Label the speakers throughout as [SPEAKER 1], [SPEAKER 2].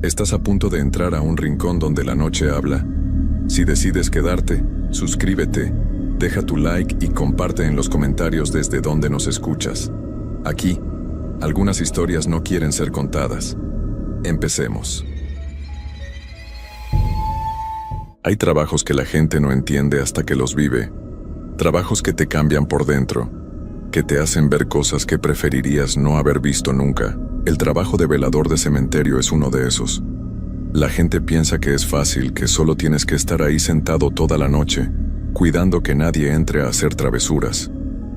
[SPEAKER 1] Estás a punto de entrar a un rincón donde la noche habla. Si decides quedarte, suscríbete, deja tu like y comparte en los comentarios desde donde nos escuchas. Aquí, algunas historias no quieren ser contadas. Empecemos. Hay trabajos que la gente no entiende hasta que los vive. Trabajos que te cambian por dentro, que te hacen ver cosas que preferirías no haber visto nunca. El trabajo de velador de cementerio es uno de esos. La gente piensa que es fácil, que solo tienes que estar ahí sentado toda la noche, cuidando que nadie entre a hacer travesuras.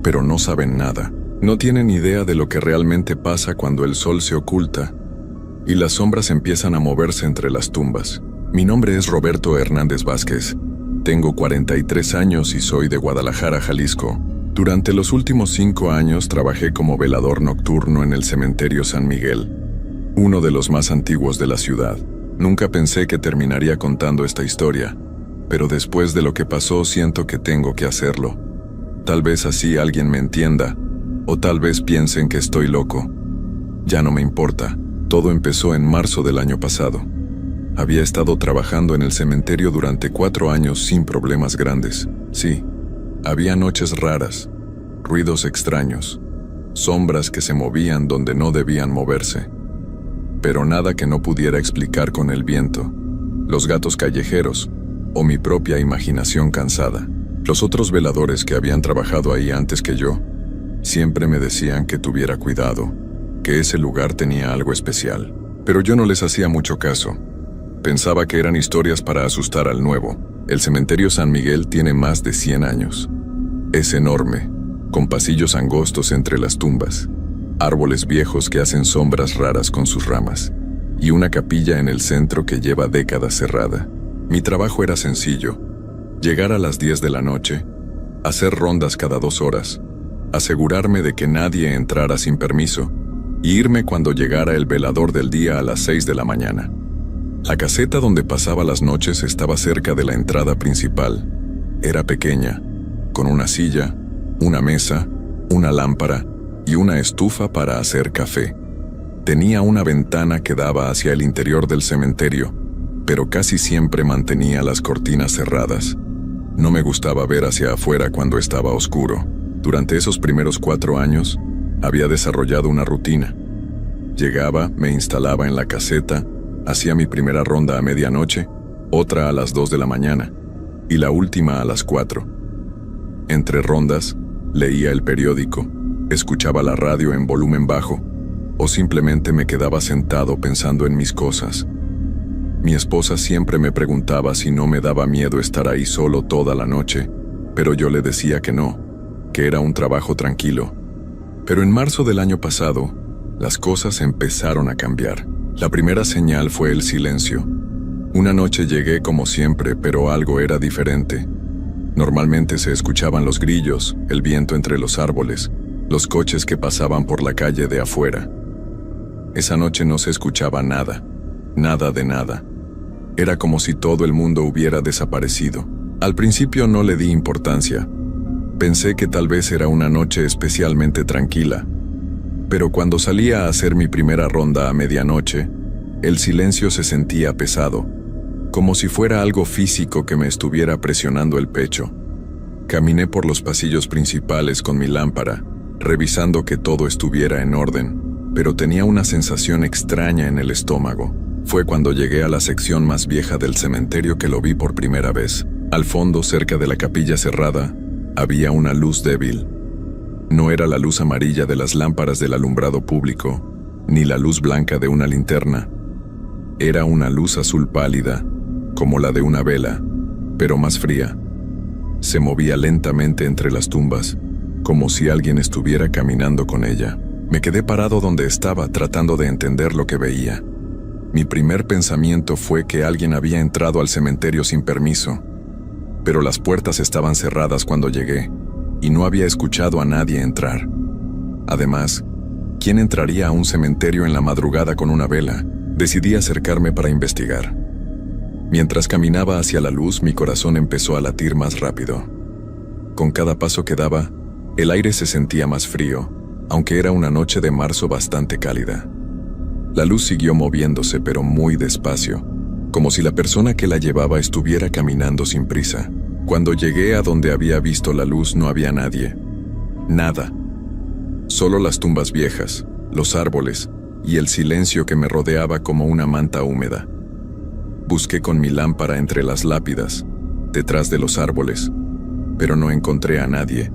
[SPEAKER 1] Pero no saben nada. No tienen idea de lo que realmente pasa cuando el sol se oculta y las sombras empiezan a moverse entre las tumbas. Mi nombre es Roberto Hernández Vázquez. Tengo 43 años y soy de Guadalajara, Jalisco. Durante los últimos 5 años trabajé como velador nocturno en el cementerio San Miguel, uno de los más antiguos de la ciudad. Nunca pensé que terminaría contando esta historia, pero después de lo que pasó siento que tengo que hacerlo. Tal vez así alguien me entienda, o tal vez piensen que estoy loco. Ya no me importa. Todo empezó en marzo del año pasado. Había estado trabajando en el cementerio durante 4 años sin problemas grandes. Sí. Había noches raras, ruidos extraños, sombras que se movían donde no debían moverse. Pero nada que no pudiera explicar con el viento, los gatos callejeros o mi propia imaginación cansada. Los otros veladores que habían trabajado ahí antes que yo siempre me decían que tuviera cuidado, que ese lugar tenía algo especial. Pero yo no les hacía mucho caso. Pensaba que eran historias para asustar al nuevo. El cementerio San Miguel tiene más de 100 años. Es enorme, con pasillos angostos entre las tumbas, árboles viejos que hacen sombras raras con sus ramas, y una capilla en el centro que lleva décadas cerrada. Mi trabajo era sencillo: llegar a las 10 de la noche, hacer rondas cada 2 horas, asegurarme de que nadie entrara sin permiso, y irme cuando llegara el velador del día a las 6 de la mañana. La caseta donde pasaba las noches estaba cerca de la entrada principal. Era pequeña, con una silla, una mesa, una lámpara y una estufa para hacer café. Tenía una ventana que daba hacia el interior del cementerio, pero casi siempre mantenía las cortinas cerradas. No me gustaba ver hacia afuera cuando estaba oscuro. Durante esos primeros 4 años, había desarrollado una rutina. Llegaba, me instalaba en la caseta, hacía mi primera ronda a medianoche, otra a las 2 de la mañana, y la última a las 4. Entre rondas, leía el periódico, escuchaba la radio en volumen bajo, o simplemente me quedaba sentado pensando en mis cosas. Mi esposa siempre me preguntaba si no me daba miedo estar ahí solo toda la noche, pero yo le decía que no, que era un trabajo tranquilo. Pero en marzo del año pasado, las cosas empezaron a cambiar. La primera señal fue el silencio. Una noche llegué como siempre, pero algo era diferente. Normalmente se escuchaban los grillos, el viento entre los árboles, los coches que pasaban por la calle de afuera. Esa noche no se escuchaba nada, nada de nada. Era como si todo el mundo hubiera desaparecido. Al principio no le di importancia. Pensé que tal vez era una noche especialmente tranquila. Pero cuando salía a hacer mi primera ronda a medianoche, el silencio se sentía pesado, como si fuera algo físico que me estuviera presionando el pecho. Caminé por los pasillos principales con mi lámpara, revisando que todo estuviera en orden, pero tenía una sensación extraña en el estómago. Fue cuando llegué a la sección más vieja del cementerio que lo vi por primera vez. Al fondo, cerca de la capilla cerrada, había una luz débil. No era la luz amarilla de las lámparas del alumbrado público, ni la luz blanca de una linterna. Era una luz azul pálida, como la de una vela, pero más fría. Se movía lentamente entre las tumbas, como si alguien estuviera caminando con ella. Me quedé parado donde estaba, tratando de entender lo que veía. Mi primer pensamiento fue que alguien había entrado al cementerio sin permiso, pero las puertas estaban cerradas cuando llegué, y no había escuchado a nadie entrar. Además, ¿quién entraría a un cementerio en la madrugada con una vela? Decidí acercarme para investigar. Mientras caminaba hacia la luz, mi corazón empezó a latir más rápido. Con cada paso que daba, el aire se sentía más frío, aunque era una noche de marzo bastante cálida. La luz siguió moviéndose, pero muy despacio, como si la persona que la llevaba estuviera caminando sin prisa. Cuando llegué a donde había visto la luz no había nadie. Nada. Solo las tumbas viejas, los árboles y el silencio que me rodeaba como una manta húmeda. Busqué con mi lámpara entre las lápidas, detrás de los árboles, pero no encontré a nadie.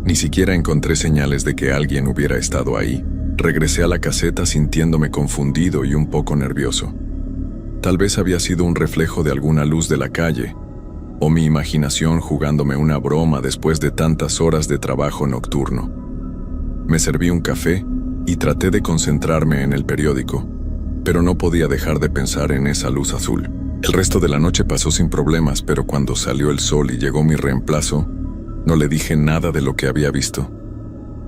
[SPEAKER 1] Ni siquiera encontré señales de que alguien hubiera estado ahí. Regresé a la caseta sintiéndome confundido y un poco nervioso. Tal vez había sido un reflejo de alguna luz de la calle, o mi imaginación jugándome una broma después de tantas horas de trabajo nocturno. Me serví un café y traté de concentrarme en el periódico, pero no podía dejar de pensar en esa luz azul. El resto de la noche pasó sin problemas, pero cuando salió el sol y llegó mi reemplazo, no le dije nada de lo que había visto.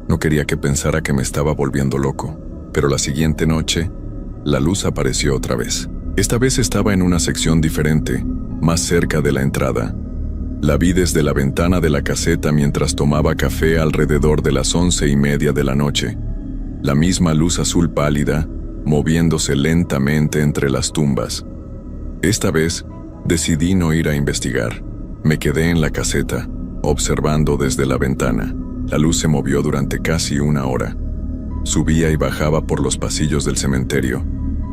[SPEAKER 1] No quería que pensara que me estaba volviendo loco, pero la siguiente noche, la luz apareció otra vez. Esta vez estaba en una sección diferente, más cerca de la entrada. La vi desde la ventana de la caseta mientras tomaba café alrededor de las 11:30 de la noche. La misma luz azul pálida, moviéndose lentamente entre las tumbas. Esta vez, decidí no ir a investigar. Me quedé en la caseta, observando desde la ventana. La luz se movió durante casi una hora. Subía y bajaba por los pasillos del cementerio,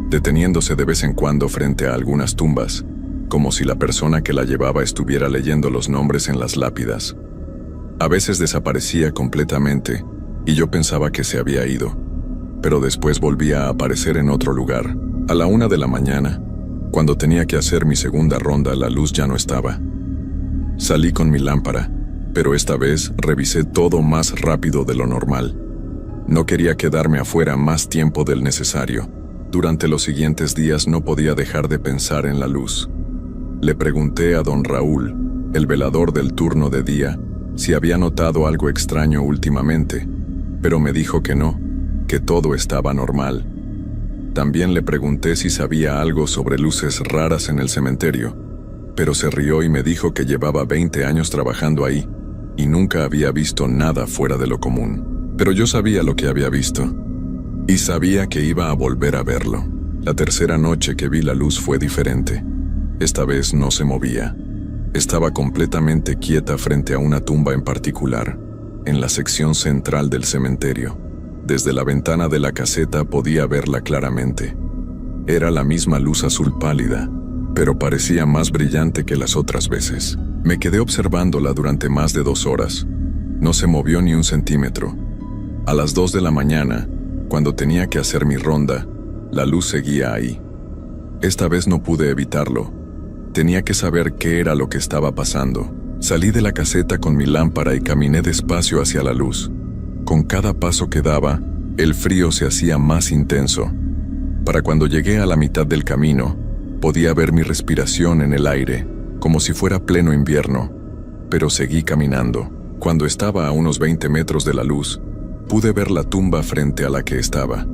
[SPEAKER 1] deteniéndose de vez en cuando frente a algunas tumbas, como si la persona que la llevaba estuviera leyendo los nombres en las lápidas. A veces desaparecía completamente, y yo pensaba que se había ido, pero después volvía a aparecer en otro lugar. A la 1 de la mañana, cuando tenía que hacer mi segunda ronda, la luz ya no estaba. Salí con mi lámpara, pero esta vez revisé todo más rápido de lo normal. No quería quedarme afuera más tiempo del necesario. Durante los siguientes días no podía dejar de pensar en la luz. Le pregunté a don Raúl, el velador del turno de día, si había notado algo extraño últimamente, pero me dijo que no, que todo estaba normal. También le pregunté si sabía algo sobre luces raras en el cementerio, pero se rió y me dijo que llevaba 20 años trabajando ahí y nunca había visto nada fuera de lo común. Pero yo sabía lo que había visto, y sabía que iba a volver a verlo. La tercera noche que vi la luz fue diferente. Esta vez no se movía. Estaba completamente quieta frente a una tumba en particular, en la sección central del cementerio. Desde la ventana de la caseta podía verla claramente. Era la misma luz azul pálida, pero parecía más brillante que las otras veces. Me quedé observándola durante más de 2 horas. No se movió ni un centímetro. A las 2 de la mañana, cuando tenía que hacer mi ronda, la luz seguía ahí. Esta vez no pude evitarlo. Tenía que saber qué era lo que estaba pasando. Salí de la caseta con mi lámpara y caminé despacio hacia la luz. Con cada paso que daba, el frío se hacía más intenso. Para cuando llegué a la mitad del camino, podía ver mi respiración en el aire, como si fuera pleno invierno, pero seguí caminando. Cuando estaba a unos 20 metros de la luz, pude ver la tumba frente a la que estaba.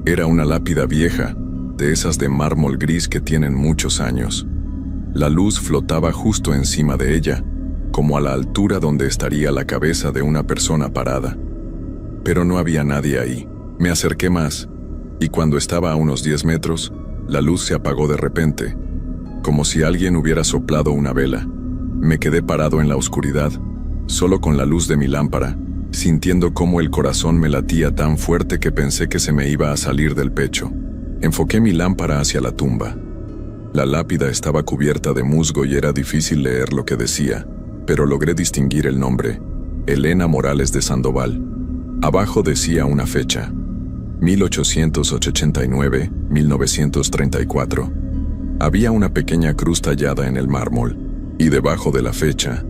[SPEAKER 1] Era una lápida vieja, de esas de mármol gris que tienen muchos años. La luz flotaba justo encima de ella, como a la altura donde estaría la cabeza de una persona parada. Pero no había nadie ahí. Me acerqué más, y cuando estaba a unos 10 metros, la luz se apagó de repente, como si alguien hubiera soplado una vela. Me quedé parado en la oscuridad, solo con la luz de mi lámpara, sintiendo cómo el corazón me latía tan fuerte que pensé que se me iba a salir del pecho. Enfoqué mi lámpara hacia la tumba. La lápida estaba cubierta de musgo y era difícil leer lo que decía, pero logré distinguir el nombre: Elena Morales de Sandoval. Abajo decía una fecha: 1889-1934. Había una pequeña cruz tallada en el mármol, y debajo de la fecha,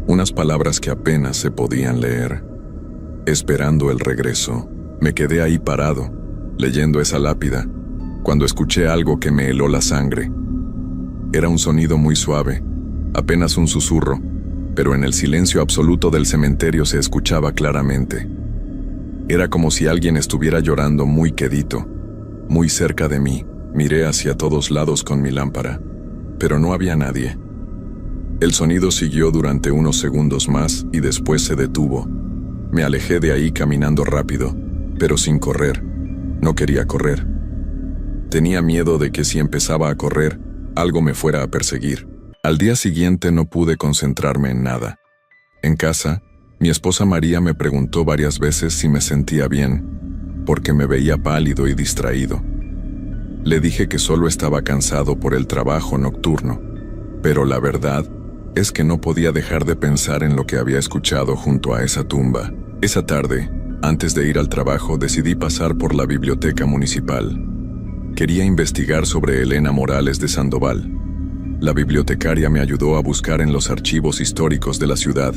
[SPEAKER 1] unas palabras que apenas se podían leer. Esperando el regreso, me quedé ahí parado, leyendo esa lápida, cuando escuché algo que me heló la sangre. Era un sonido muy suave, apenas un susurro, pero en el silencio absoluto del cementerio se escuchaba claramente. Era como si alguien estuviera llorando muy quedito, muy cerca de mí. Miré hacia todos lados con mi lámpara, pero no había nadie. El sonido siguió durante unos segundos más y después se detuvo. Me alejé de ahí caminando rápido, pero sin correr. No quería correr. Tenía miedo de que si empezaba a correr, algo me fuera a perseguir. Al día siguiente no pude concentrarme en nada. En casa, mi esposa María me preguntó varias veces si me sentía bien, porque me veía pálido y distraído. Le dije que solo estaba cansado por el trabajo nocturno, pero la verdad es que no podía dejar de pensar en lo que había escuchado junto a esa tumba. Esa tarde, antes de ir al trabajo, decidí pasar por la biblioteca municipal. Quería investigar sobre Elena Morales de Sandoval. La bibliotecaria me ayudó a buscar en los archivos históricos de la ciudad.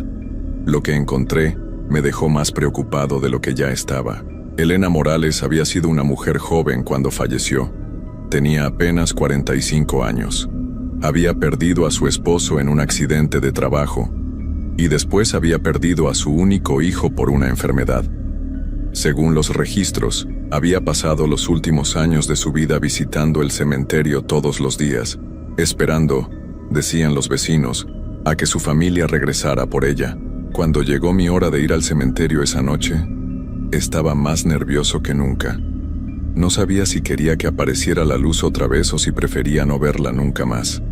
[SPEAKER 1] Lo que encontré me dejó más preocupado de lo que ya estaba. Elena Morales había sido una mujer joven cuando falleció. Tenía apenas 45 años. Había perdido a su esposo en un accidente de trabajo y después había perdido a su único hijo por una enfermedad. Según los registros, había pasado los últimos años de su vida visitando el cementerio todos los días, esperando, decían los vecinos, a que su familia regresara por ella. Cuando llegó mi hora de ir al cementerio esa noche, estaba más nervioso que nunca. No sabía si quería que apareciera la luz otra vez o si prefería no verla nunca más.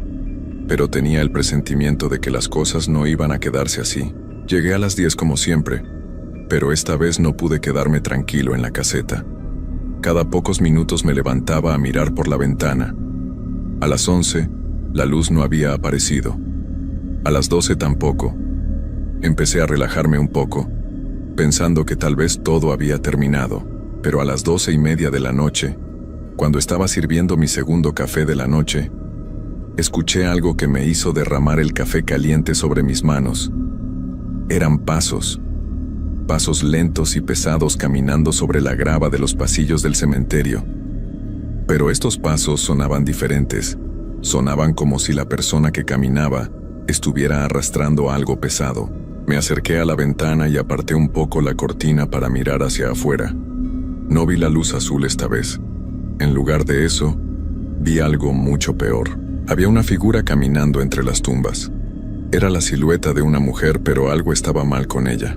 [SPEAKER 1] Pero tenía el presentimiento de que las cosas no iban a quedarse así. Llegué a las 10 como siempre, pero esta vez no pude quedarme tranquilo en la caseta. Cada pocos minutos me levantaba a mirar por la ventana. A las 11, la luz no había aparecido. A las 12 tampoco. Empecé a relajarme un poco, pensando que tal vez todo había terminado. Pero a las 12:30 de la noche, cuando estaba sirviendo mi segundo café de la noche, escuché algo que me hizo derramar el café caliente sobre mis manos. Eran pasos lentos y pesados caminando sobre la grava de los pasillos del cementerio. Pero estos pasos sonaban diferentes. Sonaban como si la persona que caminaba estuviera arrastrando algo pesado. Me acerqué a la ventana y aparté un poco la cortina para mirar hacia afuera. No vi la luz azul esta vez. En lugar de eso, vi algo mucho peor. Había una figura caminando entre las tumbas. Era la silueta de una mujer, pero algo estaba mal con ella.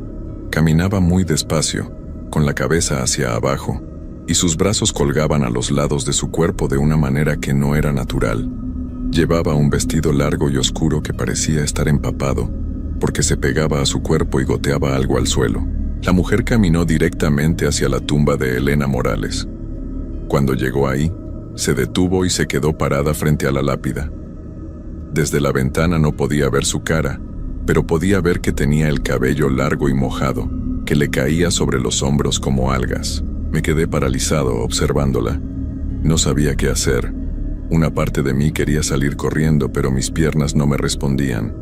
[SPEAKER 1] Caminaba muy despacio, con la cabeza hacia abajo, y sus brazos colgaban a los lados de su cuerpo de una manera que no era natural. Llevaba un vestido largo y oscuro que parecía estar empapado, porque se pegaba a su cuerpo y goteaba algo al suelo. La mujer caminó directamente hacia la tumba de Elena Morales. Cuando llegó ahí, se detuvo y se quedó parada frente a la lápida. Desde la ventana no podía ver su cara, pero podía ver que tenía el cabello largo y mojado, que le caía sobre los hombros como algas. Me quedé paralizado observándola. No sabía qué hacer. Una parte de mí quería salir corriendo, pero mis piernas no me respondían.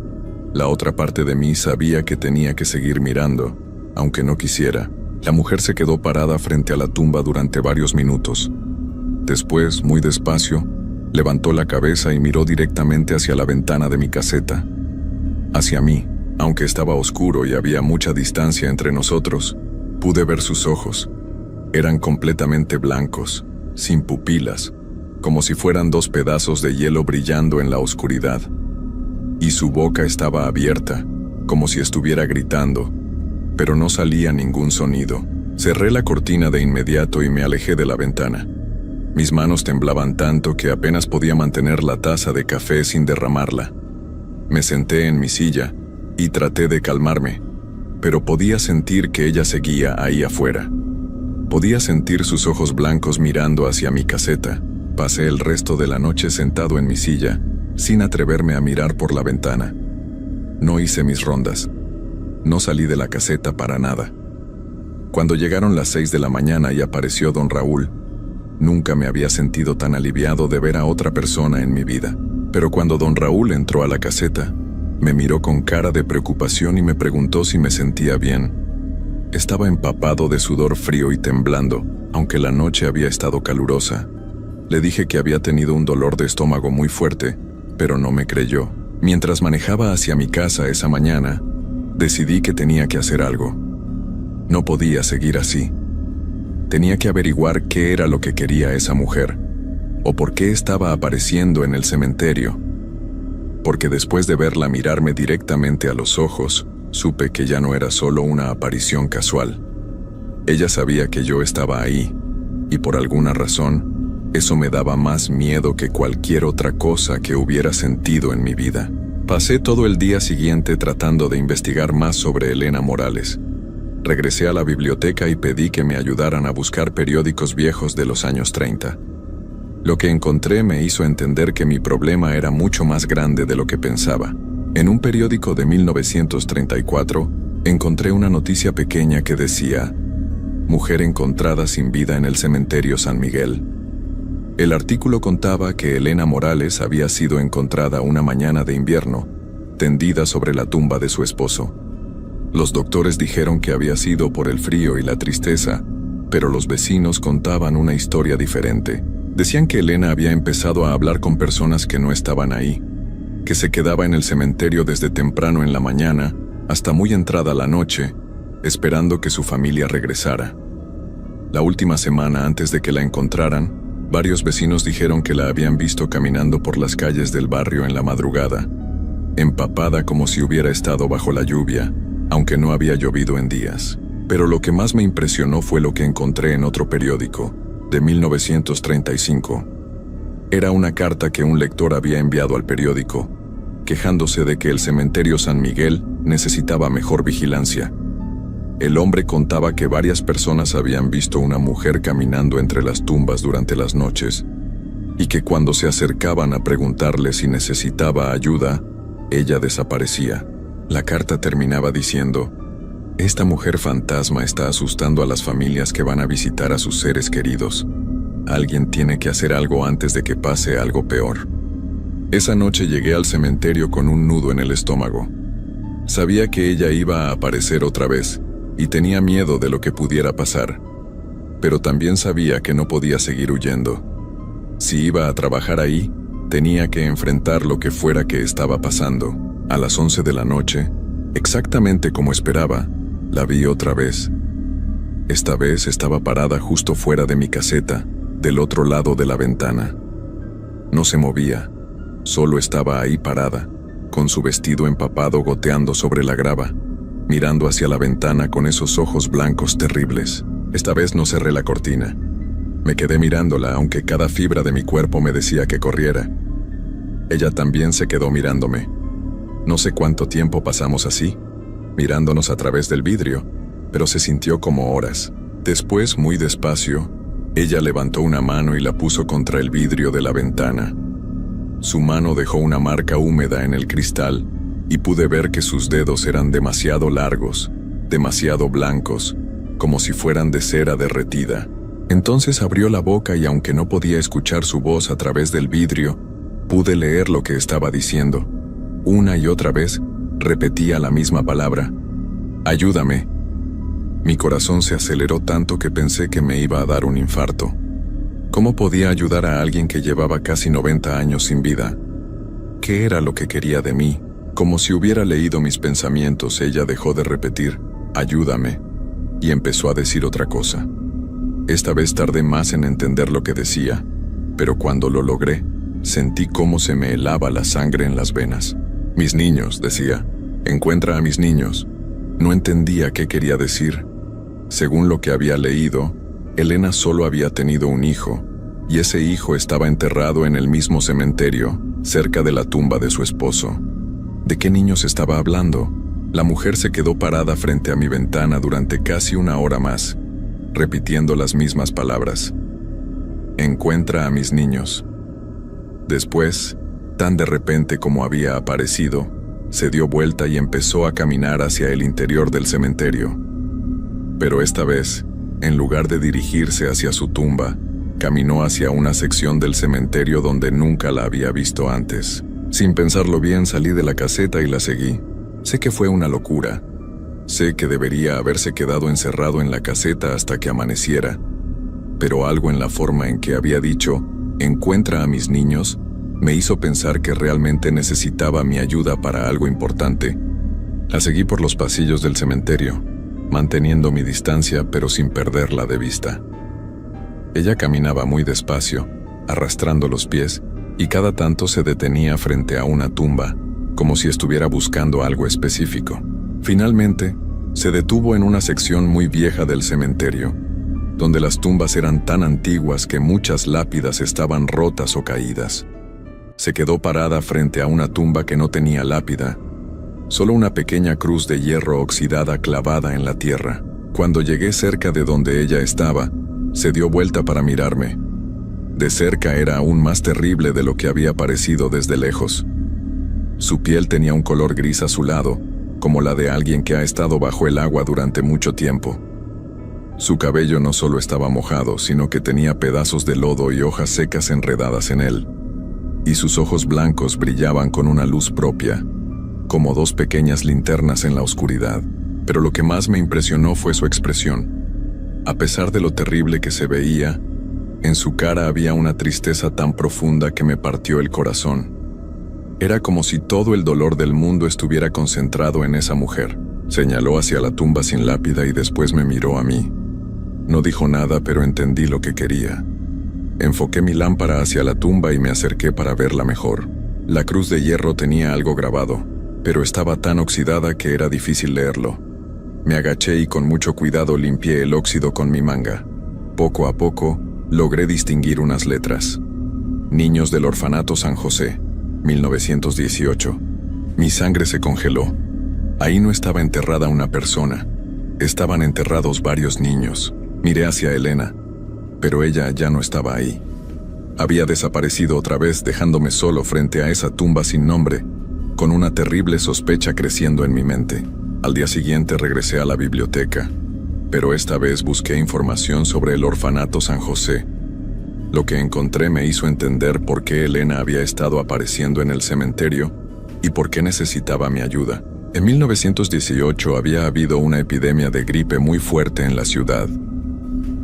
[SPEAKER 1] La otra parte de mí sabía que tenía que seguir mirando, aunque no quisiera. La mujer se quedó parada frente a la tumba durante varios minutos. Después, muy despacio, levantó la cabeza y miró directamente hacia la ventana de mi caseta. Hacia mí, aunque estaba oscuro y había mucha distancia entre nosotros, pude ver sus ojos. Eran completamente blancos, sin pupilas, como si fueran dos pedazos de hielo brillando en la oscuridad. Y su boca estaba abierta, como si estuviera gritando, pero no salía ningún sonido. Cerré la cortina de inmediato y me alejé de la ventana. Mis manos temblaban tanto que apenas podía mantener la taza de café sin derramarla. Me senté en mi silla y traté de calmarme, pero podía sentir que ella seguía ahí afuera. Podía sentir sus ojos blancos mirando hacia mi caseta. Pasé el resto de la noche sentado en mi silla, sin atreverme a mirar por la ventana. No hice mis rondas. No salí de la caseta para nada. Cuando llegaron las 6 de la mañana y apareció don Raúl, nunca me había sentido tan aliviado de ver a otra persona en mi vida. Pero cuando don Raúl entró a la caseta, me miró con cara de preocupación y me preguntó si me sentía bien. Estaba empapado de sudor frío y temblando, aunque la noche había estado calurosa. Le dije que había tenido un dolor de estómago muy fuerte, pero no me creyó. Mientras manejaba hacia mi casa esa mañana, decidí que tenía que hacer algo. No podía seguir así. Tenía que averiguar qué era lo que quería esa mujer, o por qué estaba apareciendo en el cementerio. Porque después de verla mirarme directamente a los ojos, supe que ya no era solo una aparición casual. Ella sabía que yo estaba ahí, y por alguna razón, Eso me daba más miedo que cualquier otra cosa que hubiera sentido en mi vida. Pasé todo el día siguiente tratando de investigar más sobre Elena Morales. Regresé a la biblioteca y pedí que me ayudaran a buscar periódicos viejos de los años 30. Lo que encontré me hizo entender que mi problema era mucho más grande de lo que pensaba. En un periódico de 1934, encontré una noticia pequeña que decía: mujer encontrada sin vida en el cementerio San Miguel. El artículo contaba que Elena Morales había sido encontrada una mañana de invierno, tendida sobre la tumba de su esposo. Los doctores dijeron que había sido por el frío y la tristeza, pero los vecinos contaban una historia diferente. Decían que Elena había empezado a hablar con personas que no estaban ahí, que se quedaba en el cementerio desde temprano en la mañana hasta muy entrada la noche, esperando que su familia regresara. La última semana antes de que la encontraran, varios vecinos dijeron que la habían visto caminando por las calles del barrio en la madrugada, empapada como si hubiera estado bajo la lluvia, aunque no había llovido en días. Pero lo que más me impresionó fue lo que encontré en otro periódico, de 1935. Era una carta que un lector había enviado al periódico, quejándose de que el cementerio San Miguel necesitaba mejor vigilancia. El hombre contaba que varias personas habían visto una mujer caminando entre las tumbas durante las noches, y que cuando se acercaban a preguntarle si necesitaba ayuda, ella desaparecía. La carta terminaba diciendo: esta mujer fantasma está asustando a las familias que van a visitar a sus seres queridos. Alguien tiene que hacer algo antes de que pase algo peor. Esa noche llegué al cementerio con un nudo en el estómago. Sabía que ella iba a aparecer otra vez, y tenía miedo de lo que pudiera pasar. Pero también sabía que no podía seguir huyendo. Si iba a trabajar ahí, tenía que enfrentar lo que fuera que estaba pasando. A las 11 de la noche, exactamente como esperaba, la vi otra vez. Esta vez estaba parada justo fuera de mi caseta, del otro lado de la ventana. No se movía, solo estaba ahí parada, con su vestido empapado goteando sobre la grava, mirando hacia la ventana con esos ojos blancos terribles. Esta vez no cerré la cortina. Me quedé mirándola, aunque cada fibra de mi cuerpo me decía que corriera. Ella también se quedó mirándome. No sé cuánto tiempo pasamos así, mirándonos a través del vidrio, pero se sintió como horas. Después, muy despacio, ella levantó una mano y la puso contra el vidrio de la ventana. Su mano dejó una marca húmeda en el cristal, y pude ver que sus dedos eran demasiado largos, demasiado blancos, como si fueran de cera derretida. Entonces abrió la boca y aunque no podía escuchar su voz a través del vidrio, pude leer lo que estaba diciendo. Una y otra vez, repetía la misma palabra: ayúdame. Mi corazón se aceleró tanto que pensé que me iba a dar un infarto. ¿Cómo podía ayudar a alguien que llevaba casi 90 años sin vida? ¿Qué era lo que quería de mí? Como si hubiera leído mis pensamientos, ella dejó de repetir ayúdame y empezó a decir otra cosa. Esta vez tardé más en entender lo que decía, pero cuando lo logré, sentí cómo se me helaba la sangre en las venas. Mis niños, decía, encuentra a mis niños. No entendía qué quería decir. Según lo que había leído, Elena solo había tenido un hijo, y ese hijo estaba enterrado en el mismo cementerio, cerca de la tumba de su esposo. ¿De qué niños estaba hablando? La mujer se quedó parada frente a mi ventana durante casi una hora más, repitiendo las mismas palabras. Encuentra a mis niños. Después, tan de repente como había aparecido, se dio vuelta y empezó a caminar hacia el interior del cementerio. Pero esta vez, en lugar de dirigirse hacia su tumba, caminó hacia una sección del cementerio donde nunca la había visto antes. Sin pensarlo bien, salí de la caseta y la seguí. Sé que fue una locura. Sé que debería haberse quedado encerrado en la caseta hasta que amaneciera. Pero algo en la forma en que había dicho, encuentra a mis niños, me hizo pensar que realmente necesitaba mi ayuda para algo importante. La seguí por los pasillos del cementerio, manteniendo mi distancia pero sin perderla de vista. Ella caminaba muy despacio, arrastrando los pies, y cada tanto se detenía frente a una tumba, como si estuviera buscando algo específico. Finalmente, se detuvo en una sección muy vieja del cementerio. donde las tumbas eran tan antiguas que muchas lápidas estaban rotas o caídas. Se quedó parada frente a una tumba que no tenía lápida, solo una pequeña cruz de hierro oxidada clavada en la tierra. Cuando llegué cerca de donde ella estaba, se dio vuelta para mirarme. De cerca era aún más terrible de lo que había parecido desde lejos. Su piel tenía un color gris azulado, como la de alguien que ha estado bajo el agua durante mucho tiempo. Su cabello no solo estaba mojado, sino que tenía pedazos de lodo y hojas secas enredadas en él. Y sus ojos blancos brillaban con una luz propia, como dos pequeñas linternas en la oscuridad. Pero lo que más me impresionó fue su expresión. A pesar de lo terrible que se veía, en su cara había una tristeza tan profunda que me partió el corazón. Era como si todo el dolor del mundo estuviera concentrado en esa mujer. Señaló hacia la tumba sin lápida y después me miró a mí. No dijo nada, pero entendí lo que quería. Enfoqué mi lámpara hacia la tumba y me acerqué para verla mejor. La cruz de hierro tenía algo grabado, pero estaba tan oxidada que era difícil leerlo. Me agaché y con mucho cuidado limpié el óxido con mi manga. Poco a poco, logré distinguir unas letras. Niños del Orfanato San José, 1918. Mi sangre se congeló. Ahí no estaba enterrada una persona. Estaban enterrados varios niños. Miré hacia Elena, pero ella ya no estaba ahí. Había desaparecido otra vez, dejándome solo frente a esa tumba sin nombre, con una terrible sospecha creciendo en mi mente. Al día siguiente regresé a la biblioteca, pero esta vez busqué información sobre el Orfanato San José. Lo que encontré me hizo entender por qué Elena había estado apareciendo en el cementerio y por qué necesitaba mi ayuda. En 1918 había habido una epidemia de gripe muy fuerte en la ciudad.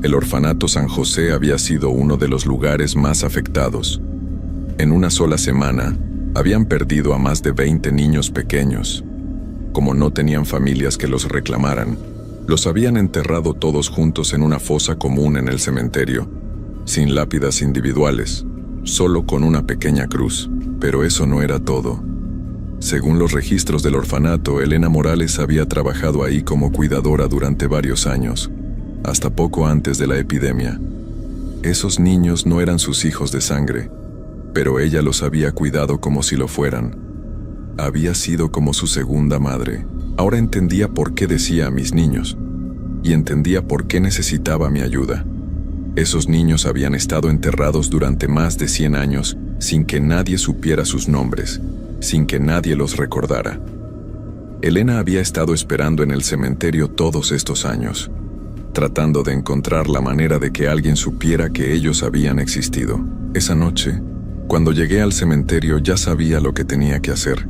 [SPEAKER 1] El Orfanato San José había sido uno de los lugares más afectados. En una sola semana, habían perdido a más de 20 niños pequeños. Como no tenían familias que los reclamaran, los habían enterrado todos juntos en una fosa común en el cementerio, sin lápidas individuales, solo con una pequeña cruz. Pero eso no era todo. Según los registros del orfanato, Elena Morales había trabajado ahí como cuidadora durante varios años, hasta poco antes de la epidemia. Esos niños no eran sus hijos de sangre, pero ella los había cuidado como si lo fueran. Había sido como su segunda madre. Ahora entendía por qué decía a mis niños, y entendía por qué necesitaba mi ayuda. Esos niños habían estado enterrados durante más de 100 años, sin que nadie supiera sus nombres, sin que nadie los recordara. Elena había estado esperando en el cementerio todos estos años, tratando de encontrar la manera de que alguien supiera que ellos habían existido. Esa noche, cuando llegué al cementerio, ya sabía lo que tenía que hacer,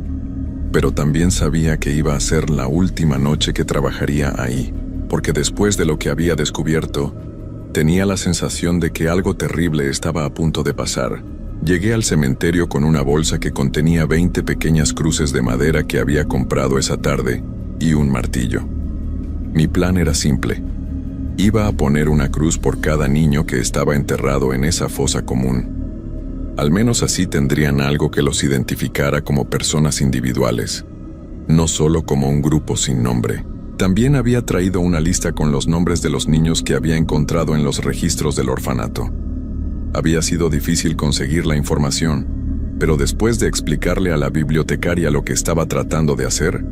[SPEAKER 1] pero también sabía que iba a ser la última noche que trabajaría ahí, porque después de lo que había descubierto, tenía la sensación de que algo terrible estaba a punto de pasar. Llegué al cementerio con una bolsa que contenía 20 pequeñas cruces de madera que había comprado esa tarde y un martillo. Mi plan era simple. Iba a poner una cruz por cada niño que estaba enterrado en esa fosa común. Al menos así tendrían algo que los identificara como personas individuales, no solo como un grupo sin nombre. También había traído una lista con los nombres de los niños que había encontrado en los registros del orfanato. Había sido difícil conseguir la información, pero después de explicarle a la bibliotecaria lo que estaba tratando de hacer,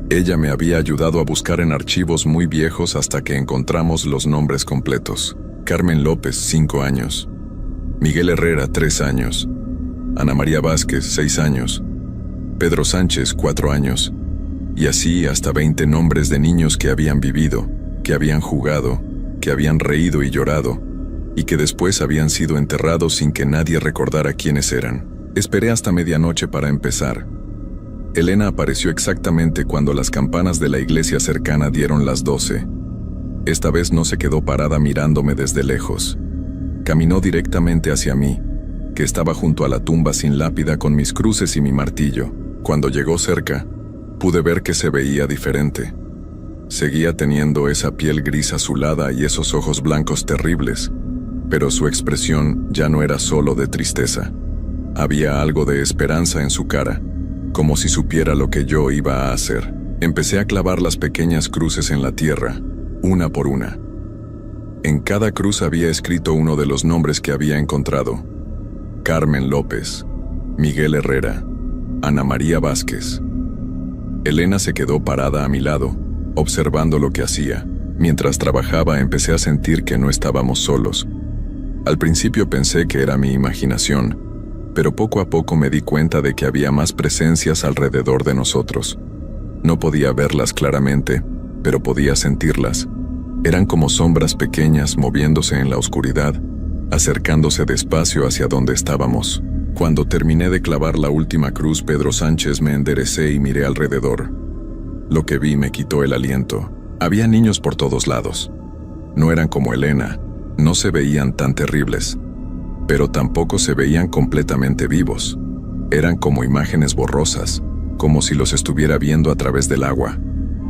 [SPEAKER 1] ella me había ayudado a buscar en archivos muy viejos hasta que encontramos los nombres completos. Carmen López, 5 años. Miguel Herrera, 3 años. Ana María Vázquez, 6 años. Pedro Sánchez, 4 años. Y así hasta 20 nombres de niños que habían vivido, que habían jugado, que habían reído y llorado, y que después habían sido enterrados sin que nadie recordara quiénes eran. Esperé hasta medianoche para empezar. Elena apareció exactamente cuando las campanas de la iglesia cercana dieron las 12. Esta vez no se quedó parada mirándome desde lejos. Caminó directamente hacia mí, que estaba junto a la tumba sin lápida con mis cruces y mi martillo. Cuando llegó cerca, pude ver que se veía diferente. Seguía teniendo esa piel gris azulada y esos ojos blancos terribles, pero su expresión ya no era solo de tristeza. Había algo de esperanza en su cara, como si supiera lo que yo iba a hacer. Empecé a clavar las pequeñas cruces en la tierra, una por una. En cada cruz había escrito uno de los nombres que había encontrado: Carmen López, Miguel Herrera, Ana María Vázquez. Elena se quedó parada a mi lado, observando lo que hacía. Mientras trabajaba empecé a sentir que no estábamos solos. Al principio pensé que era mi imaginación, pero poco a poco me di cuenta de que había más presencias alrededor de nosotros. No podía verlas claramente, pero podía sentirlas. Eran como sombras pequeñas moviéndose en la oscuridad, acercándose despacio hacia donde estábamos. Cuando terminé de clavar la última cruz Pedro Sánchez me enderecé y miré alrededor. Lo que vi me quitó el aliento. Había niños por todos lados. No eran como Elena, no se veían tan terribles, pero tampoco se veían completamente vivos. Eran como imágenes borrosas, como si los estuviera viendo a través del agua.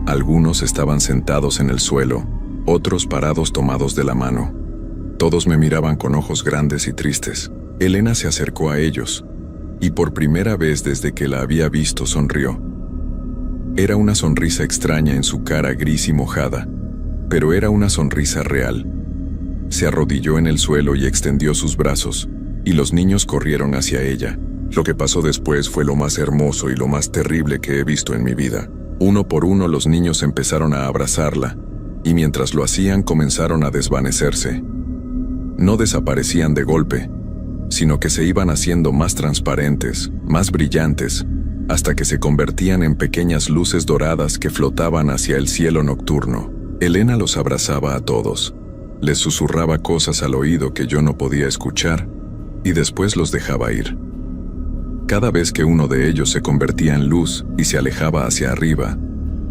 [SPEAKER 1] Algunos estaban sentados en el suelo, otros parados tomados de la mano. Todos me miraban con ojos grandes y tristes. Elena se acercó a ellos, y por primera vez desde que la había visto sonrió. Era una sonrisa extraña en su cara gris y mojada, pero era una sonrisa real. Se arrodilló en el suelo y extendió sus brazos, y los niños corrieron hacia ella. Lo que pasó después fue lo más hermoso y lo más terrible que he visto en mi vida. Uno por uno los niños empezaron a abrazarla, y mientras lo hacían comenzaron a desvanecerse. No desaparecían de golpe, sino que se iban haciendo más transparentes, más brillantes, hasta que se convertían en pequeñas luces doradas que flotaban hacia el cielo nocturno. Elena los abrazaba a todos, les susurraba cosas al oído que yo no podía escuchar, y después los dejaba ir. Cada vez que uno de ellos se convertía en luz y se alejaba hacia arriba,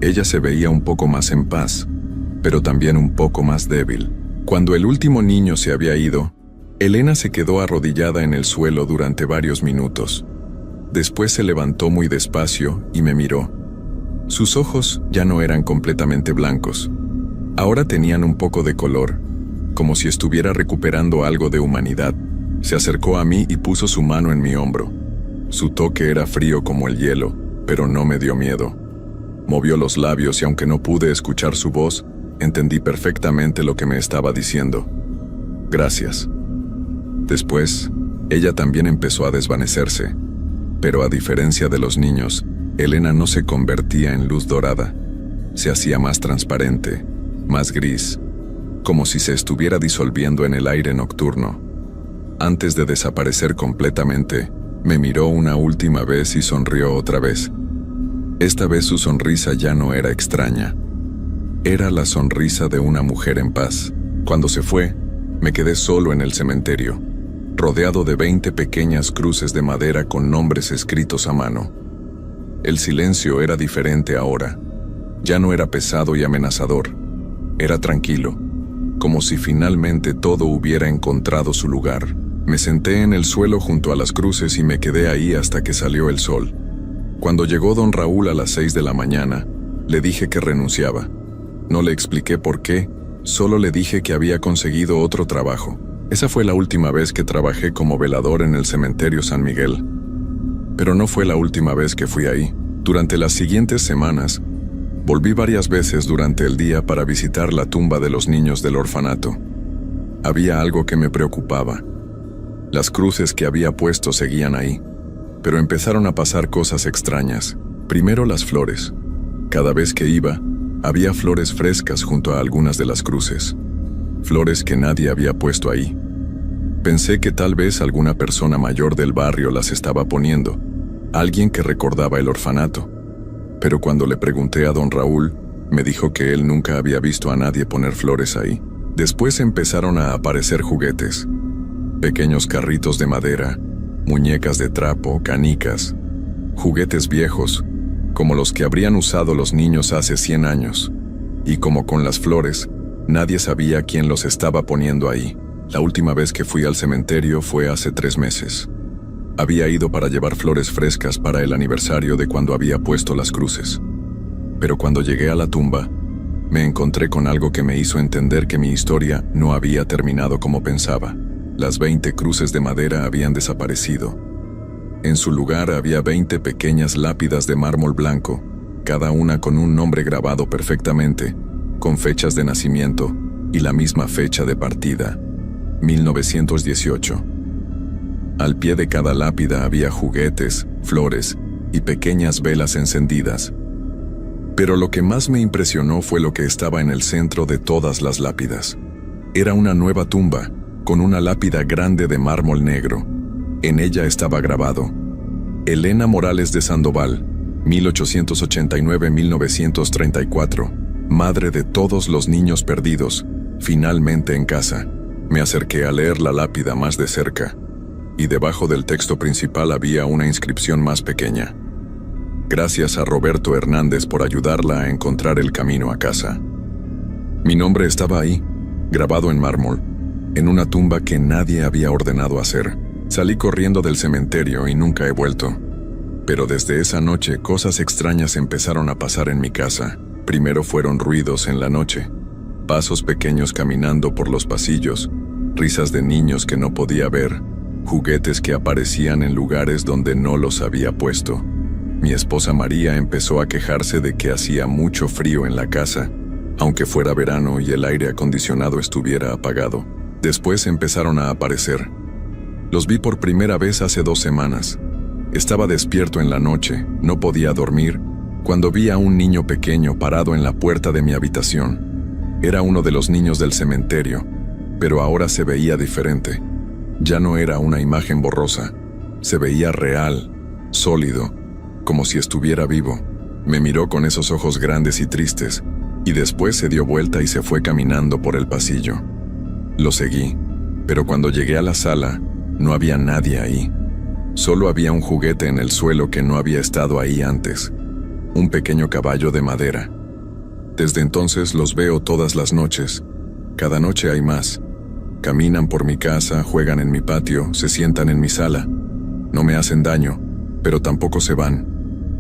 [SPEAKER 1] ella se veía un poco más en paz, pero también un poco más débil. Cuando el último niño se había ido, Elena se quedó arrodillada en el suelo durante varios minutos. Después se levantó muy despacio y me miró. Sus ojos ya no eran completamente blancos. Ahora tenían un poco de color, como si estuviera recuperando algo de humanidad. Se acercó a mí y puso su mano en mi hombro. Su toque era frío como el hielo, pero no me dio miedo. Movió los labios y aunque no pude escuchar su voz, entendí perfectamente lo que me estaba diciendo. Gracias. Después, ella también empezó a desvanecerse. Pero a diferencia de los niños, Elena no se convertía en luz dorada. Se hacía más transparente, más gris, como si se estuviera disolviendo en el aire nocturno. Antes de desaparecer completamente, me miró una última vez y sonrió otra vez. Esta vez su sonrisa ya no era extraña. Era la sonrisa de una mujer en paz. Cuando se fue, me quedé solo en el cementerio, rodeado de 20 pequeñas cruces de madera con nombres escritos a mano. El silencio era diferente ahora. Ya no era pesado y amenazador. Era tranquilo, como si finalmente todo hubiera encontrado su lugar. Me senté en el suelo junto a las cruces y me quedé ahí hasta que salió el sol. Cuando llegó don Raúl a las 6 de la mañana, le dije que renunciaba. No le expliqué por qué, solo le dije que había conseguido otro trabajo. Esa fue la última vez que trabajé como velador en el cementerio San Miguel. Pero no fue la última vez que fui ahí. Durante las siguientes semanas, volví varias veces durante el día para visitar la tumba de los niños del orfanato. Había algo que me preocupaba. Las cruces que había puesto seguían ahí, pero empezaron a pasar cosas extrañas. Primero las flores. Cada vez que iba, había flores frescas junto a algunas de las cruces. Flores que nadie había puesto ahí. Pensé que tal vez alguna persona mayor del barrio las estaba poniendo, alguien que recordaba el orfanato. Pero cuando le pregunté a don Raúl, me dijo que él nunca había visto a nadie poner flores ahí. Después empezaron a aparecer juguetes. Pequeños carritos de madera, muñecas de trapo, canicas, juguetes viejos, como los que habrían usado los niños hace 100 años. Y como con las flores, nadie sabía quién los estaba poniendo ahí. La última vez que fui al cementerio fue hace 3 meses. Había ido para llevar flores frescas para el aniversario de cuando había puesto las cruces. Pero cuando llegué a la tumba, me encontré con algo que me hizo entender que mi historia no había terminado como pensaba. Las 20 cruces de madera habían desaparecido. En su lugar había 20 pequeñas lápidas de mármol blanco, cada una con un nombre grabado perfectamente, con fechas de nacimiento, y la misma fecha de partida, 1918. Al pie de cada lápida había juguetes, flores y pequeñas velas encendidas. Pero lo que más me impresionó fue lo que estaba en el centro de todas las lápidas. Era una nueva tumba, con una lápida grande de mármol negro. En ella estaba grabado: Elena Morales de Sandoval, 1889-1934, madre de todos los niños perdidos, finalmente en casa. Me acerqué a leer la lápida más de cerca, y debajo del texto principal había una inscripción más pequeña: Gracias a Roberto Hernández por ayudarla a encontrar el camino a casa. Mi nombre estaba ahí, grabado en mármol, en una tumba que nadie había ordenado hacer. Salí corriendo del cementerio y nunca he vuelto. Pero desde esa noche cosas extrañas empezaron a pasar en mi casa. Primero fueron ruidos en la noche, pasos pequeños caminando por los pasillos, risas de niños que no podía ver, juguetes que aparecían en lugares donde no los había puesto. Mi esposa María empezó a quejarse de que hacía mucho frío en la casa, aunque fuera verano y el aire acondicionado estuviera apagado. Después empezaron a aparecer. Los vi por primera vez hace 2 semanas. Estaba despierto en la noche, no podía dormir, cuando vi a un niño pequeño parado en la puerta de mi habitación. Era uno de los niños del cementerio, pero ahora se veía diferente. Ya no era una imagen borrosa, se veía real, sólido, como si estuviera vivo. Me miró con esos ojos grandes y tristes, y después se dio vuelta y se fue caminando por el pasillo. Lo seguí, pero cuando llegué a la sala, no había nadie ahí. Solo había un juguete en el suelo que no había estado ahí antes, un pequeño caballo de madera. Desde entonces los veo todas las noches. Cada noche hay más. Caminan por mi casa, juegan en mi patio, se sientan en mi sala. No me hacen daño, pero tampoco se van.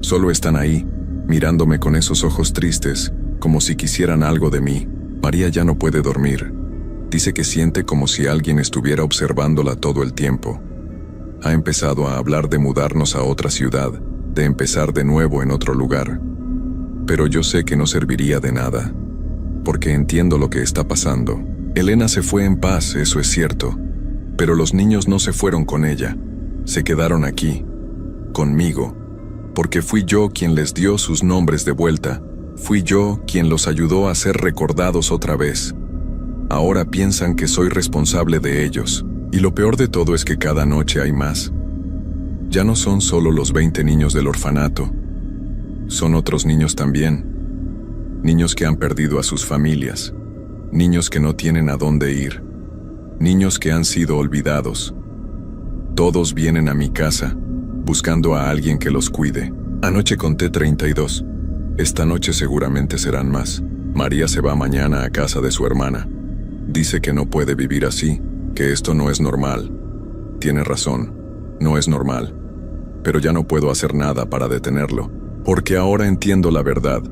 [SPEAKER 1] Solo están ahí, mirándome con esos ojos tristes, como si quisieran algo de mí. María ya no puede dormir. Dice que siente como si alguien estuviera observándola todo el tiempo. Ha empezado a hablar de mudarnos a otra ciudad, de empezar de nuevo en otro lugar. Pero yo sé que no serviría de nada, porque entiendo lo que está pasando. Elena se fue en paz, eso es cierto, pero los niños no se fueron con ella. Se quedaron aquí, conmigo, porque fui yo quien les dio sus nombres de vuelta. Fui yo quien los ayudó a ser recordados otra vez. Ahora piensan que soy responsable de ellos. Y lo peor de todo es que cada noche hay más. Ya no son solo los 20 niños del orfanato. Son otros niños también. Niños que han perdido a sus familias. Niños que no tienen a dónde ir. Niños que han sido olvidados. Todos vienen a mi casa, buscando a alguien que los cuide. Anoche conté 32. Esta noche seguramente serán más. María se va mañana a casa de su hermana. Dice que no puede vivir así, que esto no es normal. Tiene razón, no es normal. Pero ya no puedo hacer nada para detenerlo, porque ahora entiendo la verdad.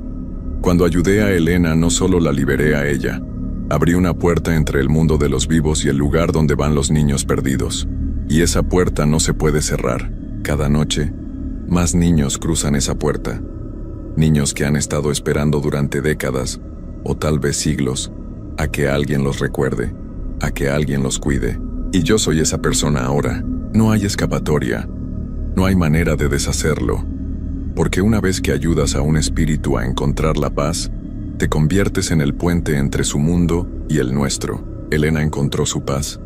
[SPEAKER 1] Cuando ayudé a Elena, no solo la liberé a ella, abrí una puerta entre el mundo de los vivos y el lugar donde van los niños perdidos. Y esa puerta no se puede cerrar. Cada noche, más niños cruzan esa puerta. Niños que han estado esperando durante décadas, o tal vez siglos, a que alguien los recuerde, a que alguien los cuide. Y yo soy esa persona ahora. No hay escapatoria. No hay manera de deshacerlo. Porque una vez que ayudas a un espíritu a encontrar la paz, te conviertes en el puente entre su mundo y el nuestro. Elena encontró su paz,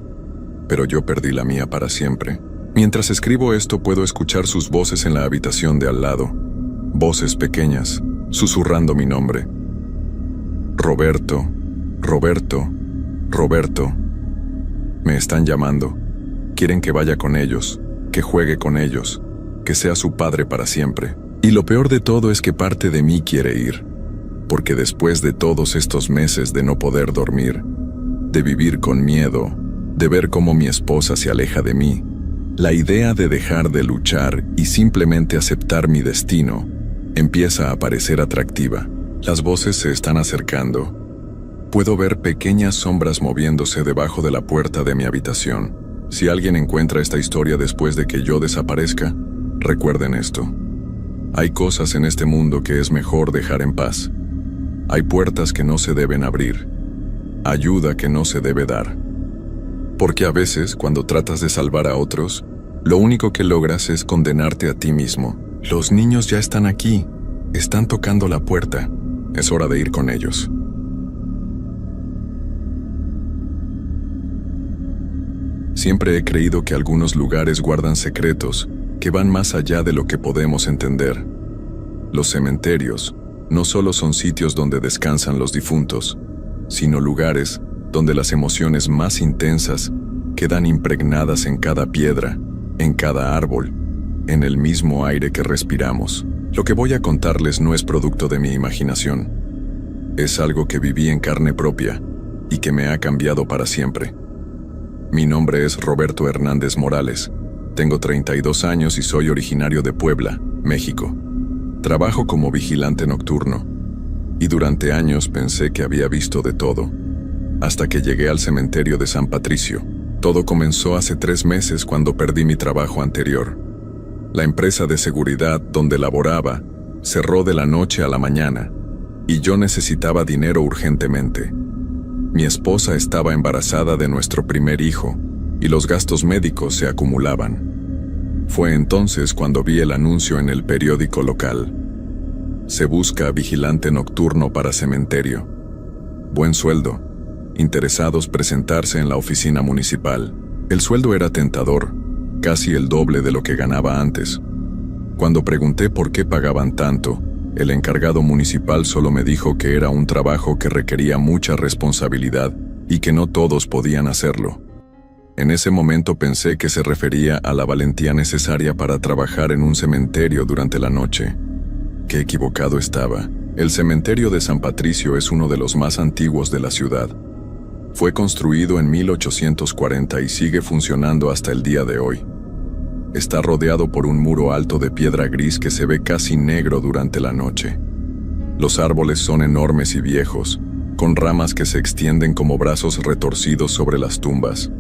[SPEAKER 1] pero yo perdí la mía para siempre. Mientras escribo esto, puedo escuchar sus voces en la habitación de al lado. Voces pequeñas, susurrando mi nombre. Roberto, Roberto, Roberto. Me están llamando. Quieren que vaya con ellos, que juegue con ellos, que sea su padre para siempre. Y lo peor de todo es que parte de mí quiere ir, porque después de todos estos meses de no poder dormir, de vivir con miedo, de ver cómo mi esposa se aleja de mí, la idea de dejar de luchar y simplemente aceptar mi destino empieza a parecer atractiva. Las voces se están acercando. Puedo ver pequeñas sombras moviéndose debajo de la puerta de mi habitación. Si alguien encuentra esta historia después de que yo desaparezca, recuerden esto. Hay cosas en este mundo que es mejor dejar en paz. Hay puertas que no se deben abrir. ayuda que no se debe dar. Porque a veces, cuando tratas de salvar a otros, lo único que logras es condenarte a ti mismo. Los niños ya están aquí, están tocando la puerta, es hora de ir con ellos. Siempre he creído que algunos lugares guardan secretos que van más allá de lo que podemos entender. Los cementerios no solo son sitios donde descansan los difuntos, sino lugares donde las emociones más intensas quedan impregnadas en cada piedra, en cada árbol, en el mismo aire que respiramos. Lo que voy a contarles no es producto de mi imaginación. Es algo que viví en carne propia y que me ha cambiado para siempre. Mi nombre es Roberto Hernández Morales. Tengo 32 años y soy originario de Puebla, México. Trabajo como vigilante nocturno y durante años pensé que había visto de todo, hasta que llegué al cementerio de San Patricio. Todo comenzó hace 3 meses cuando perdí mi trabajo anterior. La empresa de seguridad donde laboraba cerró de la noche a la mañana y yo necesitaba dinero urgentemente. Mi esposa estaba embarazada de nuestro primer hijo y los gastos médicos se acumulaban. Fue entonces cuando vi el anuncio en el periódico local. Se busca vigilante nocturno para cementerio. Buen sueldo. Interesados presentarse en la oficina municipal. El sueldo era tentador, casi el doble de lo que ganaba antes. Cuando pregunté por qué pagaban tanto, el encargado municipal solo me dijo que era un trabajo que requería mucha responsabilidad y que no todos podían hacerlo. En ese momento pensé que se refería a la valentía necesaria para trabajar en un cementerio durante la noche. Qué equivocado estaba. El cementerio de San Patricio es uno de los más antiguos de la ciudad. Fue construido en 1840 y sigue funcionando hasta el día de hoy. Está rodeado por un muro alto de piedra gris que se ve casi negro durante la noche. Los árboles son enormes y viejos, con ramas que se extienden como brazos retorcidos sobre las tumbas.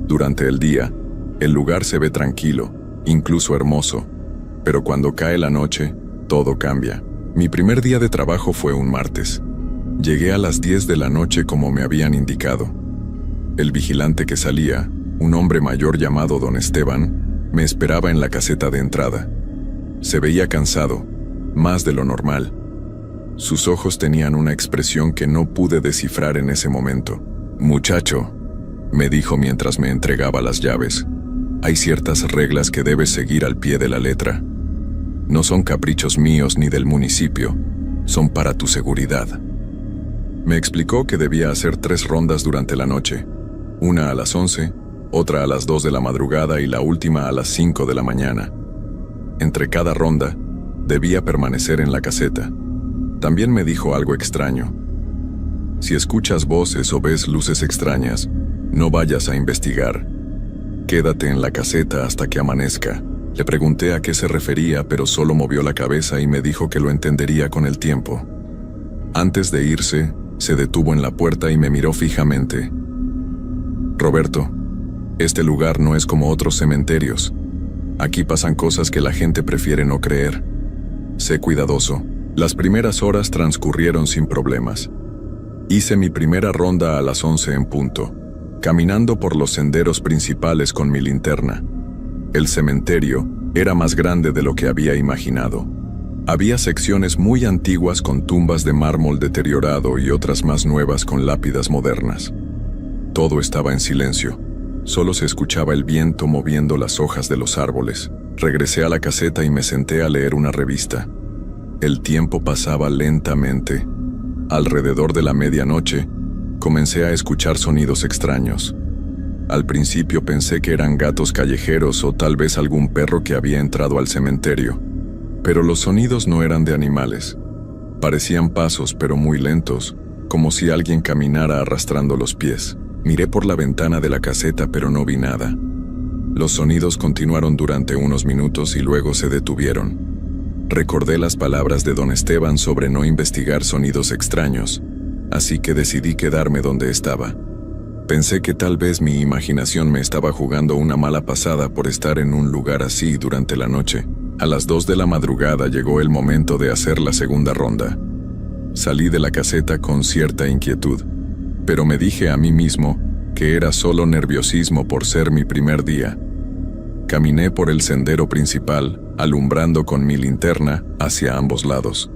[SPEAKER 1] Durante el día, el lugar se ve tranquilo, incluso hermoso, pero cuando cae la noche, todo cambia. Mi primer día de trabajo fue un martes. Llegué a las 10 de la noche como me habían indicado. El vigilante que salía, un hombre mayor llamado Don Esteban, me esperaba en la caseta de entrada. Se veía cansado, más de lo normal. Sus ojos tenían una expresión que no pude descifrar en ese momento. «Muchacho», me dijo mientras me entregaba las llaves, «hay ciertas reglas que debes seguir al pie de la letra. No son caprichos míos ni del municipio, son para tu seguridad». Me explicó que debía hacer 3 rondas durante la noche, una a las 11, otra a las 2 de la madrugada y la última a las 5 de la mañana. Entre cada ronda, debía permanecer en la caseta. También me dijo algo extraño. Si escuchas voces o ves luces extrañas, no vayas a investigar. Quédate en la caseta hasta que amanezca. Le pregunté a qué se refería, pero solo movió la cabeza y me dijo que lo entendería con el tiempo. Antes de irse, se detuvo en la puerta y me miró fijamente. «Roberto, este lugar no es como otros cementerios. Aquí pasan cosas que la gente prefiere no creer. Sé cuidadoso». Las primeras horas transcurrieron sin problemas. Hice mi primera ronda a las 11 en punto, caminando por los senderos principales con mi linterna. El cementerio era más grande de lo que había imaginado. Había secciones muy antiguas con tumbas de mármol deteriorado y otras más nuevas con lápidas modernas. Todo estaba en silencio. Solo se escuchaba el viento moviendo las hojas de los árboles. Regresé a la caseta y me senté a leer una revista. El tiempo pasaba lentamente. Alrededor de la medianoche, comencé a escuchar sonidos extraños. Al principio pensé que eran gatos callejeros o tal vez algún perro que había entrado al cementerio. Pero los sonidos no eran de animales. Parecían pasos, pero muy lentos, como si alguien caminara arrastrando los pies. Miré por la ventana de la caseta, pero no vi nada. Los sonidos continuaron durante unos minutos y luego se detuvieron. Recordé las palabras de Don Esteban sobre no investigar sonidos extraños, así que decidí quedarme donde estaba. Pensé que tal vez mi imaginación me estaba jugando una mala pasada por estar en un lugar así durante la noche. A las 2 de la madrugada llegó el momento de hacer la segunda ronda. Salí de la caseta con cierta inquietud. pero me dije a mí mismo que era solo nerviosismo por ser mi primer día. Caminé por el sendero principal, alumbrando con mi linterna hacia ambos lados.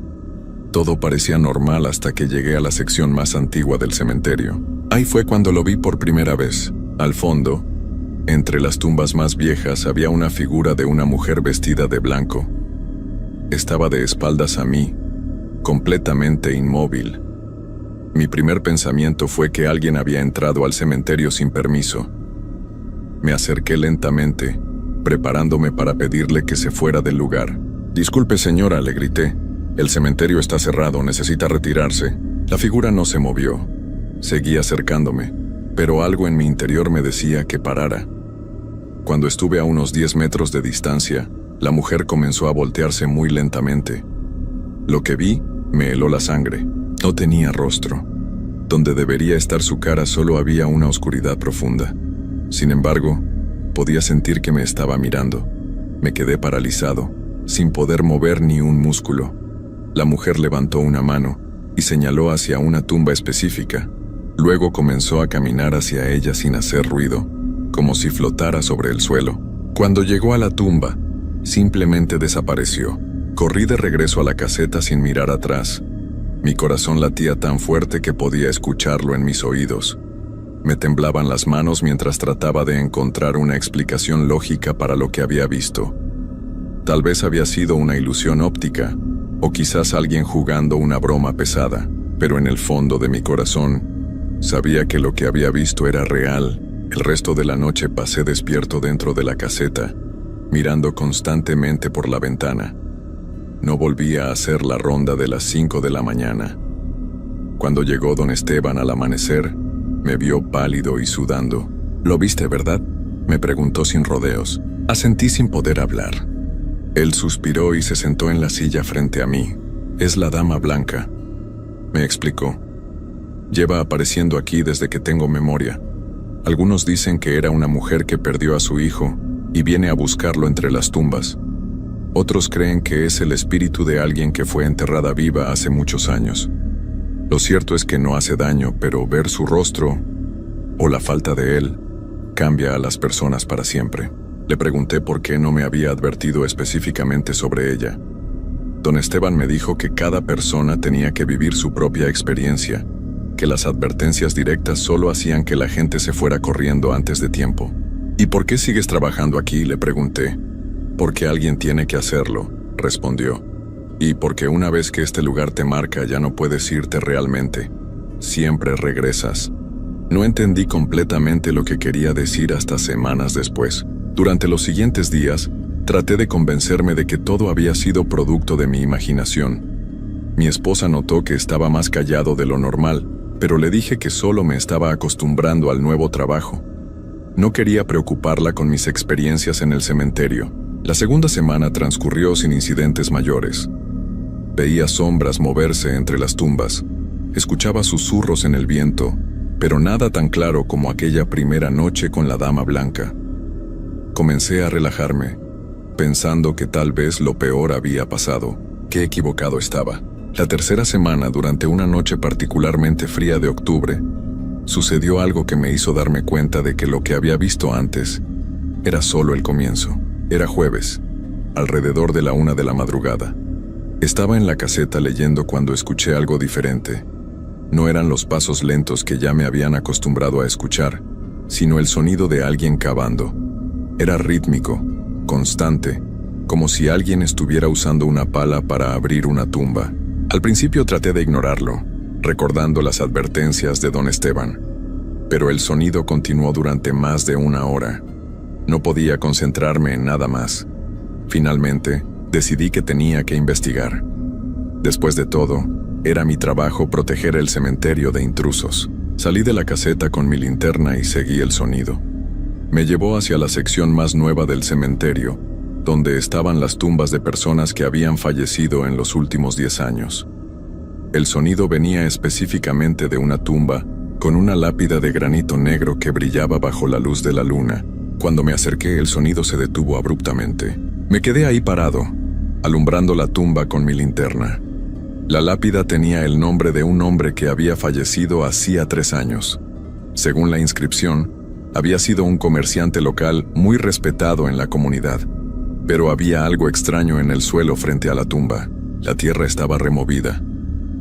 [SPEAKER 1] Todo parecía normal hasta que llegué a la sección más antigua del cementerio. Ahí fue cuando lo vi por primera vez. Al fondo, entre las tumbas más viejas, había una figura de una mujer vestida de blanco. Estaba de espaldas a mí, completamente inmóvil. Mi primer pensamiento fue que alguien había entrado al cementerio sin permiso. Me acerqué lentamente, preparándome para pedirle que se fuera del lugar. «Disculpe, señora», le grité. «El cementerio está cerrado, necesita retirarse». La figura no se movió. Seguí acercándome, pero algo en mi interior me decía que parara. Cuando estuve a unos 10 metros de distancia, la mujer comenzó a voltearse muy lentamente. Lo que vi me heló la sangre. No tenía rostro. Donde debería estar su cara solo había una oscuridad profunda. Sin embargo, podía sentir que me estaba mirando. Me quedé paralizado, sin poder mover ni un músculo. La mujer levantó una mano y señaló hacia una tumba específica. Luego comenzó a caminar hacia ella sin hacer ruido, como si flotara sobre el suelo. Cuando llegó a la tumba, simplemente desapareció. Corrí de regreso a la caseta sin mirar atrás. Mi corazón latía tan fuerte que podía escucharlo en mis oídos. Me temblaban las manos mientras trataba de encontrar una explicación lógica para lo que había visto. Tal vez había sido una ilusión óptica, o quizás alguien jugando una broma pesada, pero en el fondo de mi corazón sabía que lo que había visto era real. El resto de la noche pasé despierto dentro de la caseta, mirando constantemente por la ventana. No volvía a hacer la ronda de las 5 de la mañana. Cuando llegó don Esteban al amanecer, me vio pálido y sudando. «¿Lo viste, verdad?», me preguntó sin rodeos. Asentí sin poder hablar. Él suspiró y se sentó en la silla frente a mí. «Es la dama blanca», me explicó. «Lleva apareciendo aquí desde que tengo memoria. Algunos dicen que era una mujer que perdió a su hijo y viene a buscarlo entre las tumbas. Otros creen que es el espíritu de alguien que fue enterrada viva hace muchos años. Lo cierto es que no hace daño, pero ver su rostro, o la falta de él, cambia a las personas para siempre». Le pregunté por qué no me había advertido específicamente sobre ella. Don Esteban me dijo que cada persona tenía que vivir su propia experiencia, que las advertencias directas solo hacían que la gente se fuera corriendo antes de tiempo. «¿Y por qué sigues trabajando aquí?», le pregunté. «Porque alguien tiene que hacerlo», respondió. «Y porque una vez que este lugar te marca ya no puedes irte realmente. Siempre regresas». No entendí completamente lo que quería decir hasta semanas después. Durante los siguientes días, traté de convencerme de que todo había sido producto de mi imaginación. Mi esposa notó que estaba más callado de lo normal, pero le dije que solo me estaba acostumbrando al nuevo trabajo. No quería preocuparla con mis experiencias en el cementerio. La segunda semana transcurrió sin incidentes mayores. Veía sombras moverse entre las tumbas. Escuchaba susurros en el viento, pero nada tan claro como aquella primera noche con la dama blanca. Comencé a relajarme, pensando que tal vez lo peor había pasado. Qué equivocado estaba. La tercera semana, durante una noche particularmente fría de octubre, sucedió algo que me hizo darme cuenta de que lo que había visto antes era solo el comienzo. Era jueves, alrededor de la 1 de la madrugada. Estaba en la caseta leyendo cuando escuché algo diferente. No eran los pasos lentos que ya me habían acostumbrado a escuchar, sino el sonido de alguien cavando. Era rítmico, constante, como si alguien estuviera usando una pala para abrir una tumba. Al principio traté de ignorarlo, recordando las advertencias de don Esteban, pero el sonido continuó durante más de 1 hora. No podía concentrarme en nada más. Finalmente, decidí que tenía que investigar. Después de todo, era mi trabajo proteger el cementerio de intrusos. Salí de la caseta con mi linterna y seguí el sonido. Me llevó hacia la sección más nueva del cementerio, donde estaban las tumbas de personas que habían fallecido en los últimos 10 años. El sonido venía específicamente de una tumba con una lápida de granito negro que brillaba bajo la luz de la luna. Cuando me acerqué, el sonido se detuvo abruptamente. Me quedé ahí parado, alumbrando la tumba con mi linterna. La lápida tenía el nombre de un hombre que había fallecido hacía 3 años. Según la inscripción, había sido un comerciante local muy respetado en la comunidad. Pero había algo extraño en el suelo frente a la tumba. La tierra estaba removida,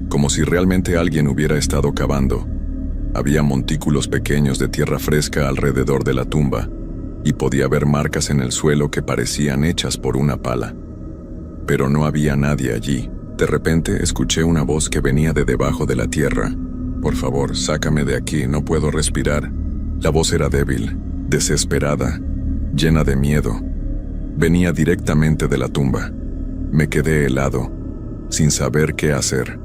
[SPEAKER 1] como si realmente alguien hubiera estado cavando. Había montículos pequeños de tierra fresca alrededor de la tumba, y podía ver marcas en el suelo que parecían hechas por una pala. Pero no había nadie allí. De repente escuché una voz que venía de debajo de la tierra. «Por favor, sácame de aquí, no puedo respirar». La voz era débil, desesperada, llena de miedo. Venía directamente de la tumba. Me quedé helado, sin saber qué hacer.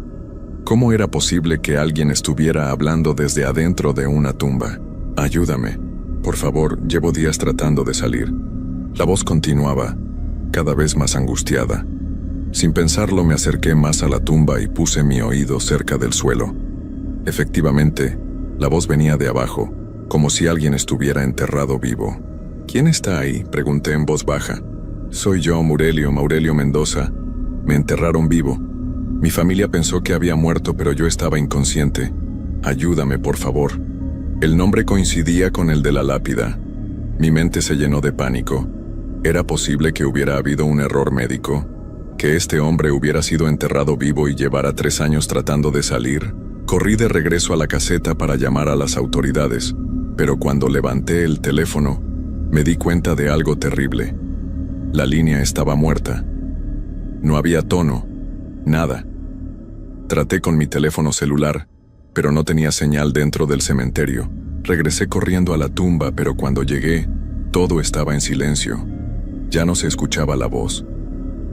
[SPEAKER 1] ¿Cómo era posible que alguien estuviera hablando desde adentro de una tumba? «Ayúdame, por favor, llevo días tratando de salir». La voz continuaba, cada vez más angustiada. Sin pensarlo me acerqué más a la tumba y puse mi oído cerca del suelo. Efectivamente, la voz venía de abajo, como si alguien estuviera enterrado vivo. «¿Quién está ahí?», pregunté en voz baja. «Soy yo, Maurelio Mendoza. Me enterraron vivo. Mi familia pensó que había muerto, pero yo estaba inconsciente. Ayúdame, por favor». El nombre coincidía con el de la lápida. Mi mente se llenó de pánico. ¿Era posible que hubiera habido un error médico? ¿Que este hombre hubiera sido enterrado vivo y llevara 3 años tratando de salir? Corrí de regreso a la caseta para llamar a las autoridades, pero cuando levanté el teléfono, me di cuenta de algo terrible. La línea estaba muerta. No había tono, nada. Traté con mi teléfono celular, pero no tenía señal dentro del cementerio. Regresé corriendo a la tumba, pero cuando llegué, todo estaba en silencio. Ya no se escuchaba la voz.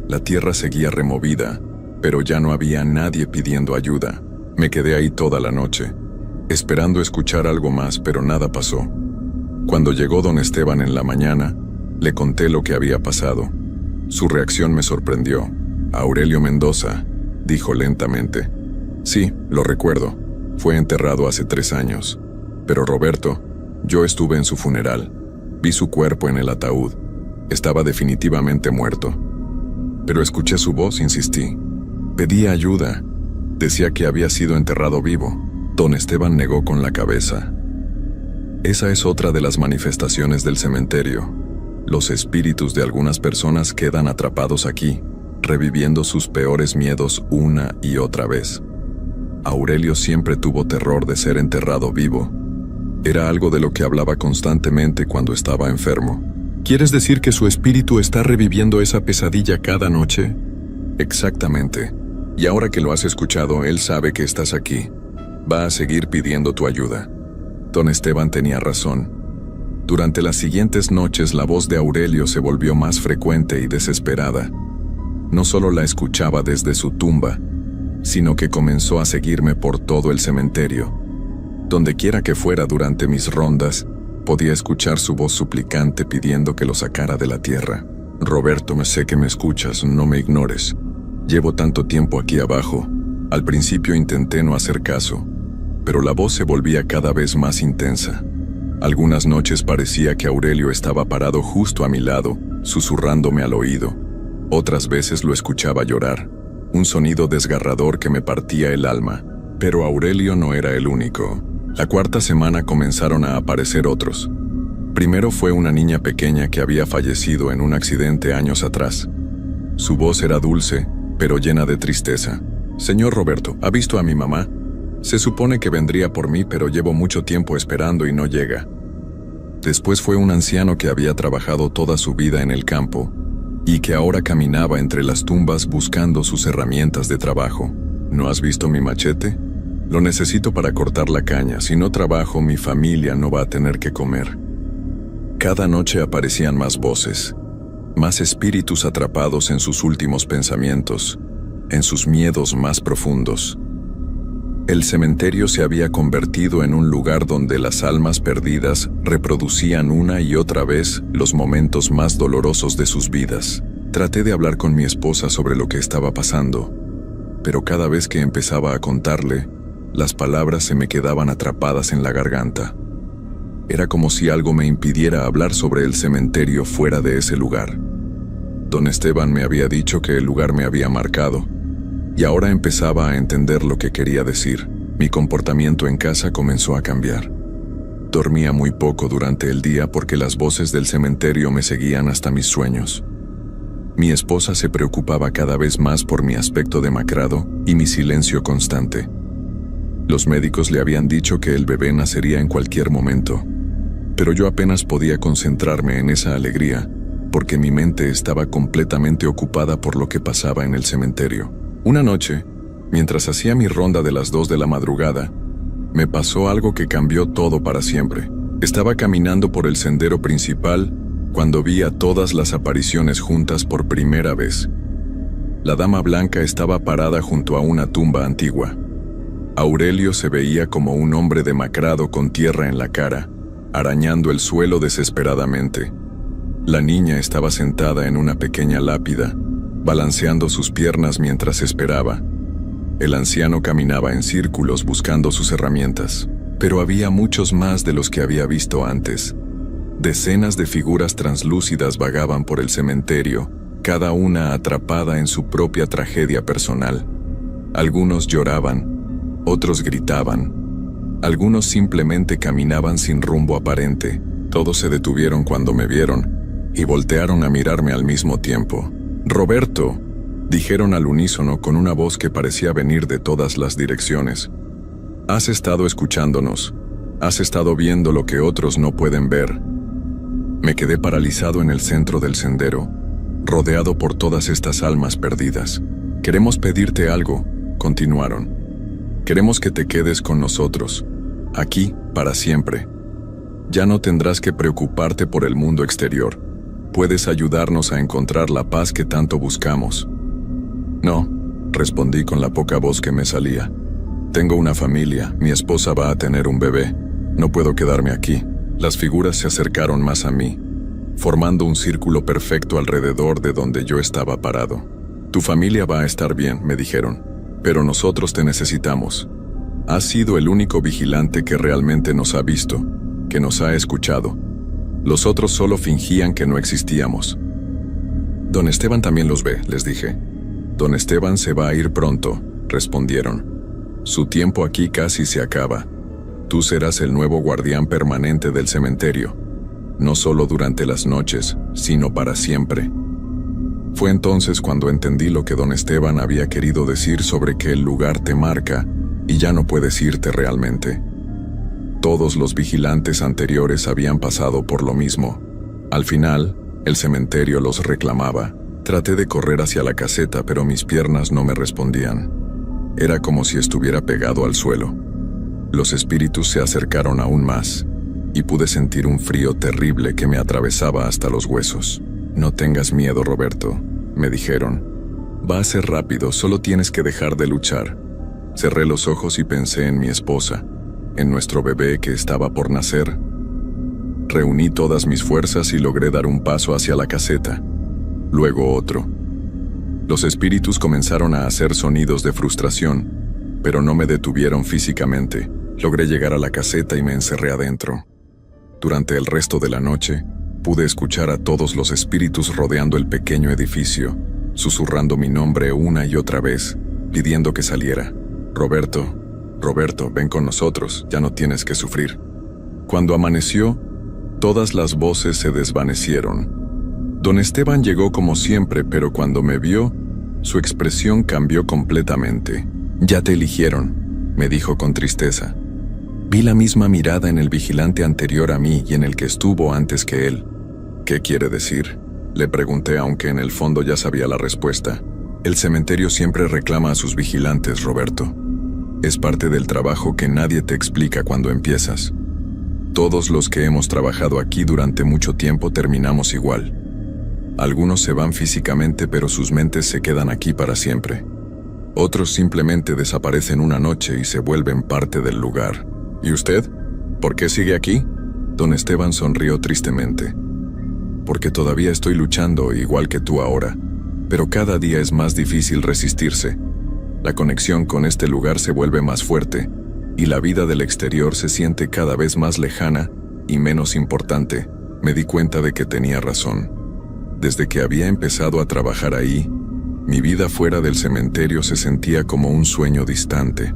[SPEAKER 1] La tierra seguía removida, pero ya no había nadie pidiendo ayuda. Me quedé ahí toda la noche, esperando escuchar algo más, pero nada pasó. Cuando llegó don Esteban en la mañana, le conté lo que había pasado. Su reacción me sorprendió. «Aurelio Mendoza», dijo lentamente. «Sí, lo recuerdo. Fue enterrado hace 3 años. Pero Roberto, yo estuve en su funeral. Vi su cuerpo en el ataúd. Estaba definitivamente muerto. Pero escuché su voz, insistí. Pedía ayuda. Decía que había sido enterrado vivo». Don Esteban negó con la cabeza. Esa es otra de las manifestaciones del cementerio. Los espíritus de algunas personas quedan atrapados aquí, reviviendo sus peores miedos una y otra vez. Aurelio siempre tuvo terror de ser enterrado vivo. Era algo de lo que hablaba constantemente cuando estaba enfermo. ¿Quieres decir que su espíritu está reviviendo esa pesadilla cada noche? Exactamente. Y ahora que lo has escuchado, él sabe que estás aquí. Va a seguir pidiendo tu ayuda. Don Esteban tenía razón. Durante las siguientes noches la voz de Aurelio se volvió más frecuente y desesperada. No solo la escuchaba desde su tumba, sino que comenzó a seguirme por todo el cementerio. Donde quiera que fuera durante mis rondas, podía escuchar su voz suplicante pidiendo que lo sacara de la tierra. «Roberto, me sé que me escuchas, no me ignores. Llevo tanto tiempo aquí abajo». Al principio intenté no hacer caso, pero la voz se volvía cada vez más intensa. Algunas noches parecía que Aurelio estaba parado justo a mi lado, susurrándome al oído. Otras veces lo escuchaba llorar, un sonido desgarrador que me partía el alma. Pero Aurelio no era el único. La 4ª semana comenzaron a aparecer otros. Primero fue una niña pequeña que había fallecido en un accidente años atrás. Su voz era dulce, pero llena de tristeza. «Señor Roberto, ¿ha visto a mi mamá? Se supone que vendría por mí, pero llevo mucho tiempo esperando y no llega». Después fue un anciano que había trabajado toda su vida en el campo y que ahora caminaba entre las tumbas buscando sus herramientas de trabajo. «¿No has visto mi machete? Lo necesito para cortar la caña. Si no trabajo, mi familia no va a tener que comer». Cada noche aparecían más voces, más espíritus atrapados en sus últimos pensamientos, en sus miedos más profundos. El cementerio se había convertido en un lugar donde las almas perdidas reproducían una y otra vez los momentos más dolorosos de sus vidas. Traté de hablar con mi esposa sobre lo que estaba pasando, pero cada vez que empezaba a contarle, las palabras se me quedaban atrapadas en la garganta. Era como si algo me impidiera hablar sobre el cementerio fuera de ese lugar. Don Esteban me había dicho que el lugar me había marcado, Y ahora empezaba a entender lo que quería decir. Mi comportamiento en casa comenzó a cambiar. Dormía muy poco durante el día porque las voces del cementerio me seguían hasta mis sueños. Mi esposa se preocupaba cada vez más por mi aspecto demacrado y mi silencio constante. Los médicos le habían dicho que el bebé nacería en cualquier momento, pero yo apenas podía concentrarme en esa alegría porque mi mente estaba completamente ocupada por lo que pasaba en el cementerio. Una noche, mientras hacía mi ronda de las 2 de la madrugada, me pasó algo que cambió todo para siempre. Estaba caminando por el sendero principal cuando vi a todas las apariciones juntas por primera vez. La dama blanca estaba parada junto a una tumba antigua. Aurelio se veía como un hombre demacrado con tierra en la cara, arañando el suelo desesperadamente. La niña estaba sentada en una pequeña lápida, balanceando sus piernas mientras esperaba. El anciano caminaba en círculos buscando sus herramientas, pero había muchos más de los que había visto antes. Decenas de figuras translúcidas vagaban por el cementerio, cada una atrapada en su propia tragedia personal. Algunos lloraban, otros gritaban, algunos simplemente caminaban sin rumbo aparente. Todos se detuvieron cuando me vieron y voltearon a mirarme al mismo tiempo. «Roberto», dijeron al unísono con una voz que parecía venir de todas las direcciones. «Has estado escuchándonos, has estado viendo lo que otros no pueden ver». Me quedé paralizado en el centro del sendero, rodeado por todas estas almas perdidas. «Queremos pedirte algo», continuaron. «Queremos que te quedes con nosotros, aquí, para siempre. Ya no tendrás que preocuparte por el mundo exterior. Puedes ayudarnos a encontrar la paz que tanto buscamos». «No», respondí con la poca voz que me salía. «Tengo una familia, mi esposa va a tener un bebé. No puedo quedarme aquí». Las figuras se acercaron más a mí, formando un círculo perfecto alrededor de donde yo estaba parado. «Tu familia va a estar bien», me dijeron, «pero nosotros te necesitamos. Has sido el único vigilante que realmente nos ha visto, que nos ha escuchado. Los otros solo fingían que no existíamos». «Don Esteban también los ve», les dije. «Don Esteban se va a ir pronto», respondieron. «Su tiempo aquí casi se acaba. Tú serás el nuevo guardián permanente del cementerio, no solo durante las noches, sino para siempre». Fue entonces cuando entendí lo que don Esteban había querido decir sobre que el lugar te marca y ya no puedes irte realmente. Todos los vigilantes anteriores habían pasado por lo mismo. Al final, el cementerio los reclamaba. Traté de correr hacia la caseta, pero mis piernas no me respondían. Era como si estuviera pegado al suelo. Los espíritus se acercaron aún más, y pude sentir un frío terrible que me atravesaba hasta los huesos. «No tengas miedo, Roberto», me dijeron. «Va a ser rápido, solo tienes que dejar de luchar». Cerré los ojos y pensé en mi esposa, en nuestro bebé que estaba por nacer. Reuní todas mis fuerzas y logré dar un paso hacia la caseta, luego otro. Los espíritus comenzaron a hacer sonidos de frustración, pero no me detuvieron físicamente. Logré llegar a la caseta y me encerré adentro. Durante el resto de la noche, pude escuchar a todos los espíritus rodeando el pequeño edificio, susurrando mi nombre una y otra vez, pidiendo que saliera. «Roberto, Roberto, ven con nosotros, ya no tienes que sufrir». Cuando amaneció, todas las voces se desvanecieron. Don Esteban llegó como siempre, pero cuando me vio, su expresión cambió completamente. «Ya te eligieron», me dijo con tristeza. Vi la misma mirada en el vigilante anterior a mí y en el que estuvo antes que él. «¿Qué quiere decir?», le pregunté, aunque en el fondo ya sabía la respuesta. «El cementerio siempre reclama a sus vigilantes, Roberto. Es parte del trabajo que nadie te explica cuando empiezas. Todos los que hemos trabajado aquí durante mucho tiempo terminamos igual. Algunos se van físicamente, pero sus mentes se quedan aquí para siempre. Otros simplemente desaparecen una noche y se vuelven parte del lugar». «¿Y usted? ¿Por qué sigue aquí?». Don Esteban sonrió tristemente. «Porque todavía estoy luchando, igual que tú ahora, pero cada día es más difícil resistirse. La conexión con este lugar se vuelve más fuerte, y la vida del exterior se siente cada vez más lejana y menos importante». Me di cuenta de que tenía razón. Desde que había empezado a trabajar ahí, Mi vida fuera del cementerio se sentía como un sueño distante.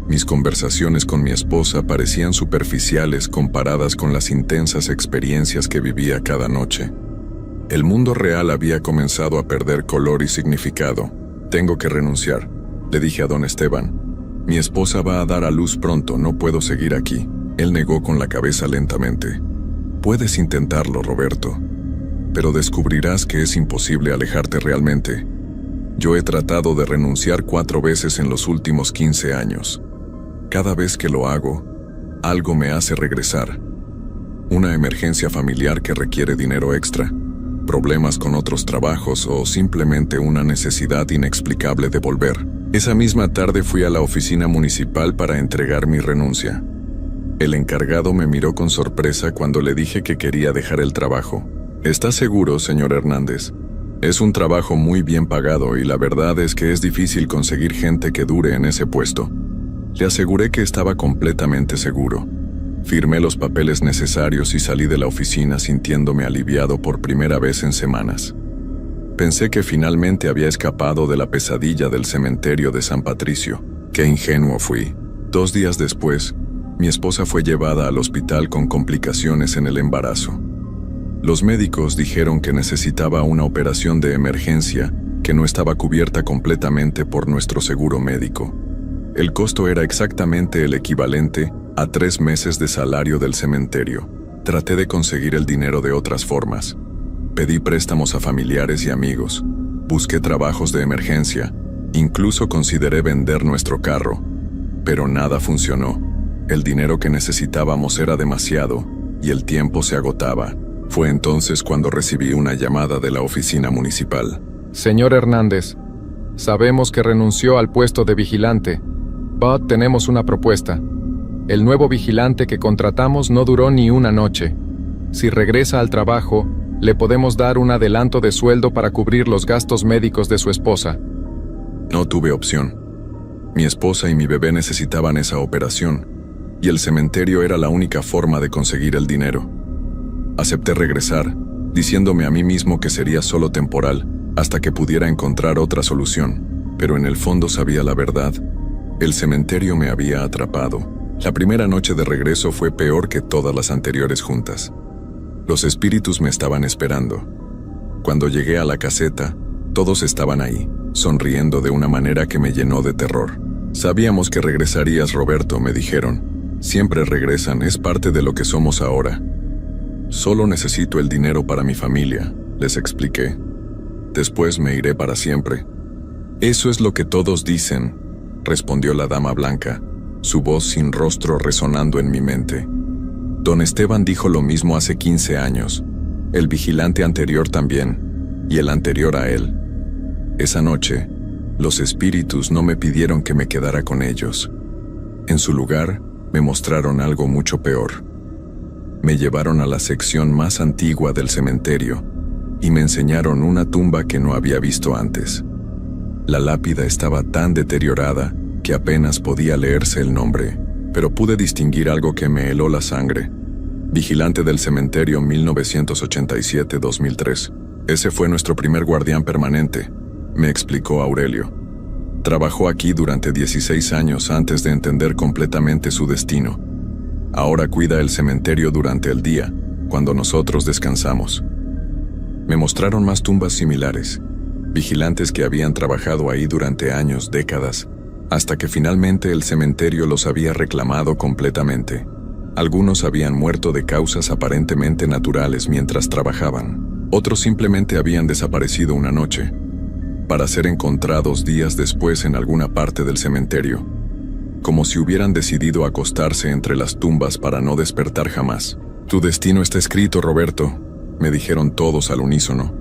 [SPEAKER 1] Mis conversaciones con mi esposa parecían superficiales comparadas con las intensas experiencias que vivía cada noche. El mundo real había comenzado a perder color y significado. Tengo que renunciar, le dije a don Esteban. Mi esposa va a dar a luz pronto, no puedo seguir aquí. Él negó con la cabeza lentamente. Puedes intentarlo, Roberto, pero descubrirás que es imposible alejarte realmente. Yo he tratado de renunciar 4 veces en los últimos 15 años. Cada vez que lo hago, algo me hace regresar. Una emergencia familiar que requiere dinero extra, problemas con otros trabajos o simplemente una necesidad inexplicable de volver. Esa misma tarde fui a la oficina municipal para entregar mi renuncia. El encargado me miró con sorpresa cuando le dije que quería dejar el trabajo. ¿Está seguro, señor Hernández? Es un trabajo muy bien pagado y la verdad es que es difícil conseguir gente que dure en ese puesto. Le aseguré que estaba completamente seguro. Firmé los papeles necesarios y salí de la oficina sintiéndome aliviado por primera vez en semanas. Pensé que finalmente había escapado de la pesadilla del cementerio de San Patricio. Qué ingenuo fui. 2 días después, mi esposa fue llevada al hospital con complicaciones en el embarazo. Los médicos dijeron que necesitaba una operación de emergencia que no estaba cubierta completamente por nuestro seguro médico. El costo era exactamente el equivalente a 3 meses de salario del cementerio. Traté de conseguir el dinero de otras formas. Pedí préstamos a familiares y amigos. Busqué trabajos de emergencia. Incluso consideré vender nuestro carro. Pero nada funcionó. El dinero que necesitábamos era demasiado y el tiempo se agotaba. Fue entonces cuando recibí una llamada de la oficina municipal.
[SPEAKER 2] Señor Hernández, sabemos que renunció al puesto de vigilante. But tenemos una propuesta. El nuevo vigilante que contratamos no duró ni una noche. Si regresa al trabajo, le podemos dar un adelanto de sueldo para cubrir los gastos médicos de su esposa.
[SPEAKER 1] No tuve opción. Mi esposa y mi bebé necesitaban esa operación, y el cementerio era la única forma de conseguir el dinero. Acepté regresar, diciéndome a mí mismo que sería solo temporal, hasta que pudiera encontrar otra solución, pero en el fondo sabía la verdad. El cementerio me había atrapado. La primera noche de regreso fue peor que todas las anteriores juntas. Los espíritus me estaban esperando. Cuando llegué a la caseta, todos estaban ahí, sonriendo de una manera que me llenó de terror. Sabíamos que regresarías, Roberto, me dijeron. Siempre regresan, es parte de lo que somos ahora. Solo necesito el dinero para mi familia, les expliqué. Después me iré para siempre. Eso es lo que todos dicen, respondió la dama blanca, su voz sin rostro resonando en mi mente. Don Esteban dijo lo mismo hace 15 años, el vigilante anterior también, y el anterior a él. Esa noche, los espíritus no me pidieron que me quedara con ellos. En su lugar, me mostraron algo mucho peor. Me llevaron a la sección más antigua del cementerio y me enseñaron una tumba que no había visto antes. La lápida estaba tan deteriorada que apenas podía leerse el nombre, pero pude distinguir algo que me heló la sangre. Vigilante del cementerio 1987-2003. Ese fue nuestro primer guardián permanente, me explicó Aurelio. Trabajó aquí durante 16 años antes de entender completamente su destino. Ahora cuida el cementerio durante el día, cuando nosotros descansamos. Me mostraron más tumbas similares, vigilantes que habían trabajado ahí durante años, décadas, hasta que finalmente el cementerio los había reclamado completamente. Algunos habían muerto de causas aparentemente naturales mientras trabajaban. Otros simplemente habían desaparecido una noche, para ser encontrados días después en alguna parte del cementerio, como si hubieran decidido acostarse entre las tumbas para no despertar jamás. Tu destino está escrito, Roberto, me dijeron todos al unísono.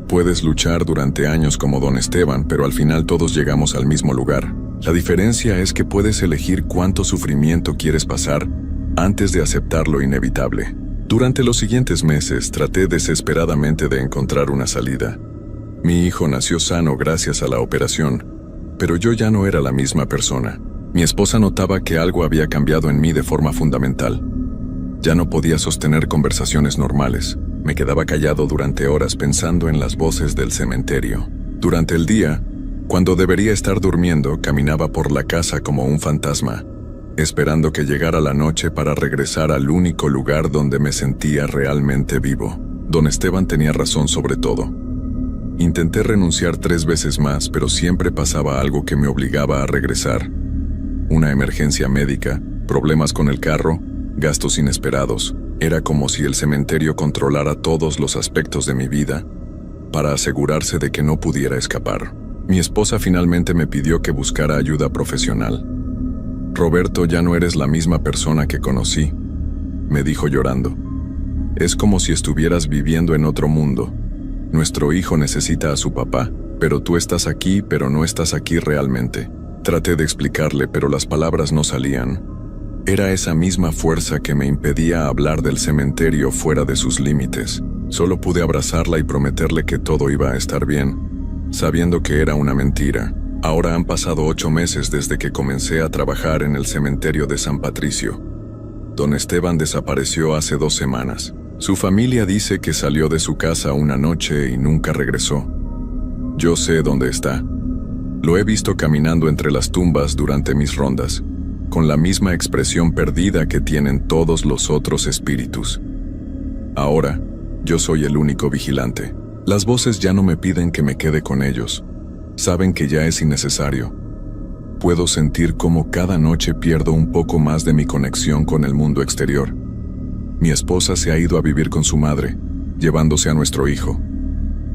[SPEAKER 1] Puedes luchar durante años como don Esteban, pero al final todos llegamos al mismo lugar. La diferencia es que puedes elegir cuánto sufrimiento quieres pasar antes de aceptar lo inevitable. Durante los siguientes meses traté desesperadamente de encontrar una salida. Mi hijo nació sano gracias a la operación, pero yo ya no era la misma persona. Mi esposa notaba que algo había cambiado en mí de forma fundamental. Ya no podía sostener conversaciones normales. Me quedaba callado durante horas pensando en las voces del cementerio. Durante el día, cuando debería estar durmiendo, caminaba por la casa como un fantasma, esperando que llegara la noche para regresar al único lugar donde me sentía realmente vivo. Don Esteban tenía razón sobre todo. Intenté renunciar 3 veces más, pero siempre pasaba algo que me obligaba a regresar. Una emergencia médica, problemas con el carro, gastos inesperados. Era como si el cementerio controlara todos los aspectos de mi vida para asegurarse de que no pudiera escapar. Mi esposa finalmente me pidió que buscara ayuda profesional. Roberto, ya no eres la misma persona que conocí, me dijo llorando. Es como si estuvieras viviendo en otro mundo. Nuestro hijo necesita a su papá, pero tú estás aquí, pero no estás aquí realmente. Traté de explicarle, pero las palabras no salían. Era esa misma fuerza que me impedía hablar del cementerio fuera de sus límites. Solo pude abrazarla y prometerle que todo iba a estar bien, sabiendo que era una mentira. Ahora han pasado 8 meses desde que comencé a trabajar en el cementerio de San Patricio. Don Esteban desapareció hace 2 semanas. Su familia dice que salió de su casa una noche y nunca regresó. Yo sé dónde está. Lo he visto caminando entre las tumbas durante mis rondas, con la misma expresión perdida que tienen todos los otros espíritus. Ahora, yo soy el único vigilante. Las voces ya no me piden que me quede con ellos. Saben que ya es innecesario. Puedo sentir cómo cada noche pierdo un poco más de mi conexión con el mundo exterior. Mi esposa se ha ido a vivir con su madre, llevándose a nuestro hijo.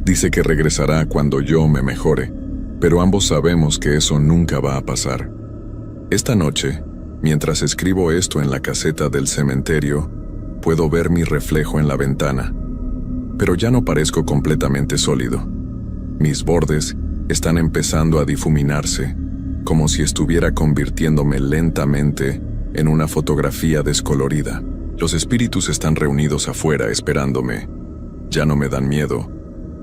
[SPEAKER 1] Dice que regresará cuando yo me mejore, pero ambos sabemos que eso nunca va a pasar. Esta noche, mientras escribo esto en la caseta del cementerio, puedo ver mi reflejo en la ventana, pero ya no parezco completamente sólido. Mis bordes están empezando a difuminarse, como si estuviera convirtiéndome lentamente en una fotografía descolorida. Los espíritus están reunidos afuera esperándome. Ya no me dan miedo.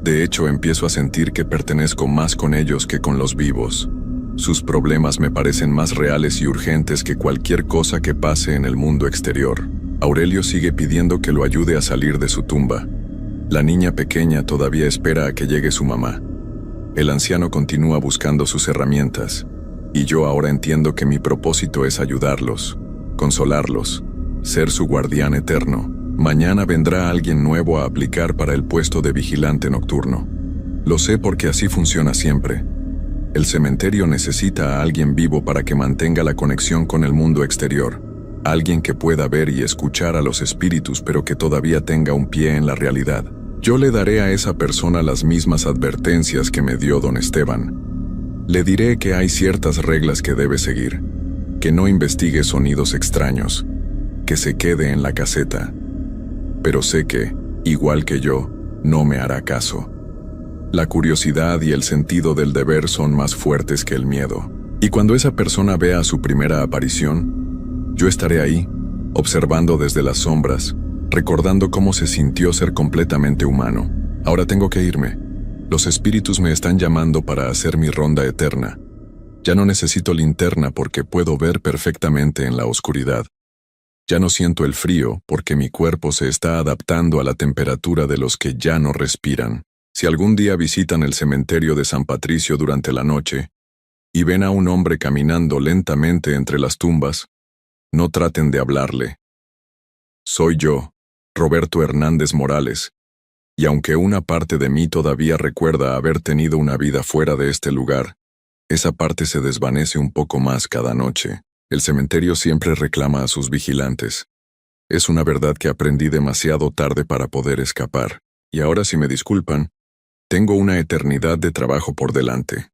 [SPEAKER 1] De hecho, empiezo a sentir que pertenezco más con ellos que con los vivos. Sus problemas me parecen más reales y urgentes que cualquier cosa que pase en el mundo exterior. Aurelio sigue pidiendo que lo ayude a salir de su tumba. La niña pequeña todavía espera a que llegue su mamá. El anciano continúa buscando sus herramientas, y yo ahora entiendo que mi propósito es ayudarlos, consolarlos, ser su guardián eterno. Mañana vendrá alguien nuevo a aplicar para el puesto de vigilante nocturno. Lo sé porque así funciona siempre. El cementerio necesita a alguien vivo para que mantenga la conexión con el mundo exterior. Alguien que pueda ver y escuchar a los espíritus pero que todavía tenga un pie en la realidad. Yo le daré a esa persona las mismas advertencias que me dio don Esteban. Le diré que hay ciertas reglas que debe seguir, que no investigue sonidos extraños, que se quede en la caseta. Pero sé que, igual que yo, no me hará caso. La curiosidad y el sentido del deber son más fuertes que el miedo. Y cuando esa persona vea su primera aparición, yo estaré ahí, observando desde las sombras, recordando cómo se sintió ser completamente humano. Ahora tengo que irme. Los espíritus me están llamando para hacer mi ronda eterna. Ya no necesito linterna porque puedo ver perfectamente en la oscuridad. Ya no siento el frío porque mi cuerpo se está adaptando a la temperatura de los que ya no respiran. Si algún día visitan el cementerio de San Patricio durante la noche y ven a un hombre caminando lentamente entre las tumbas, no traten de hablarle. Soy yo, Roberto Hernández Morales, y aunque una parte de mí todavía recuerda haber tenido una vida fuera de este lugar, esa parte se desvanece un poco más cada noche. El cementerio siempre reclama a sus vigilantes. Es una verdad que aprendí demasiado tarde para poder escapar, y ahora, si me disculpan, tengo una eternidad de trabajo por delante.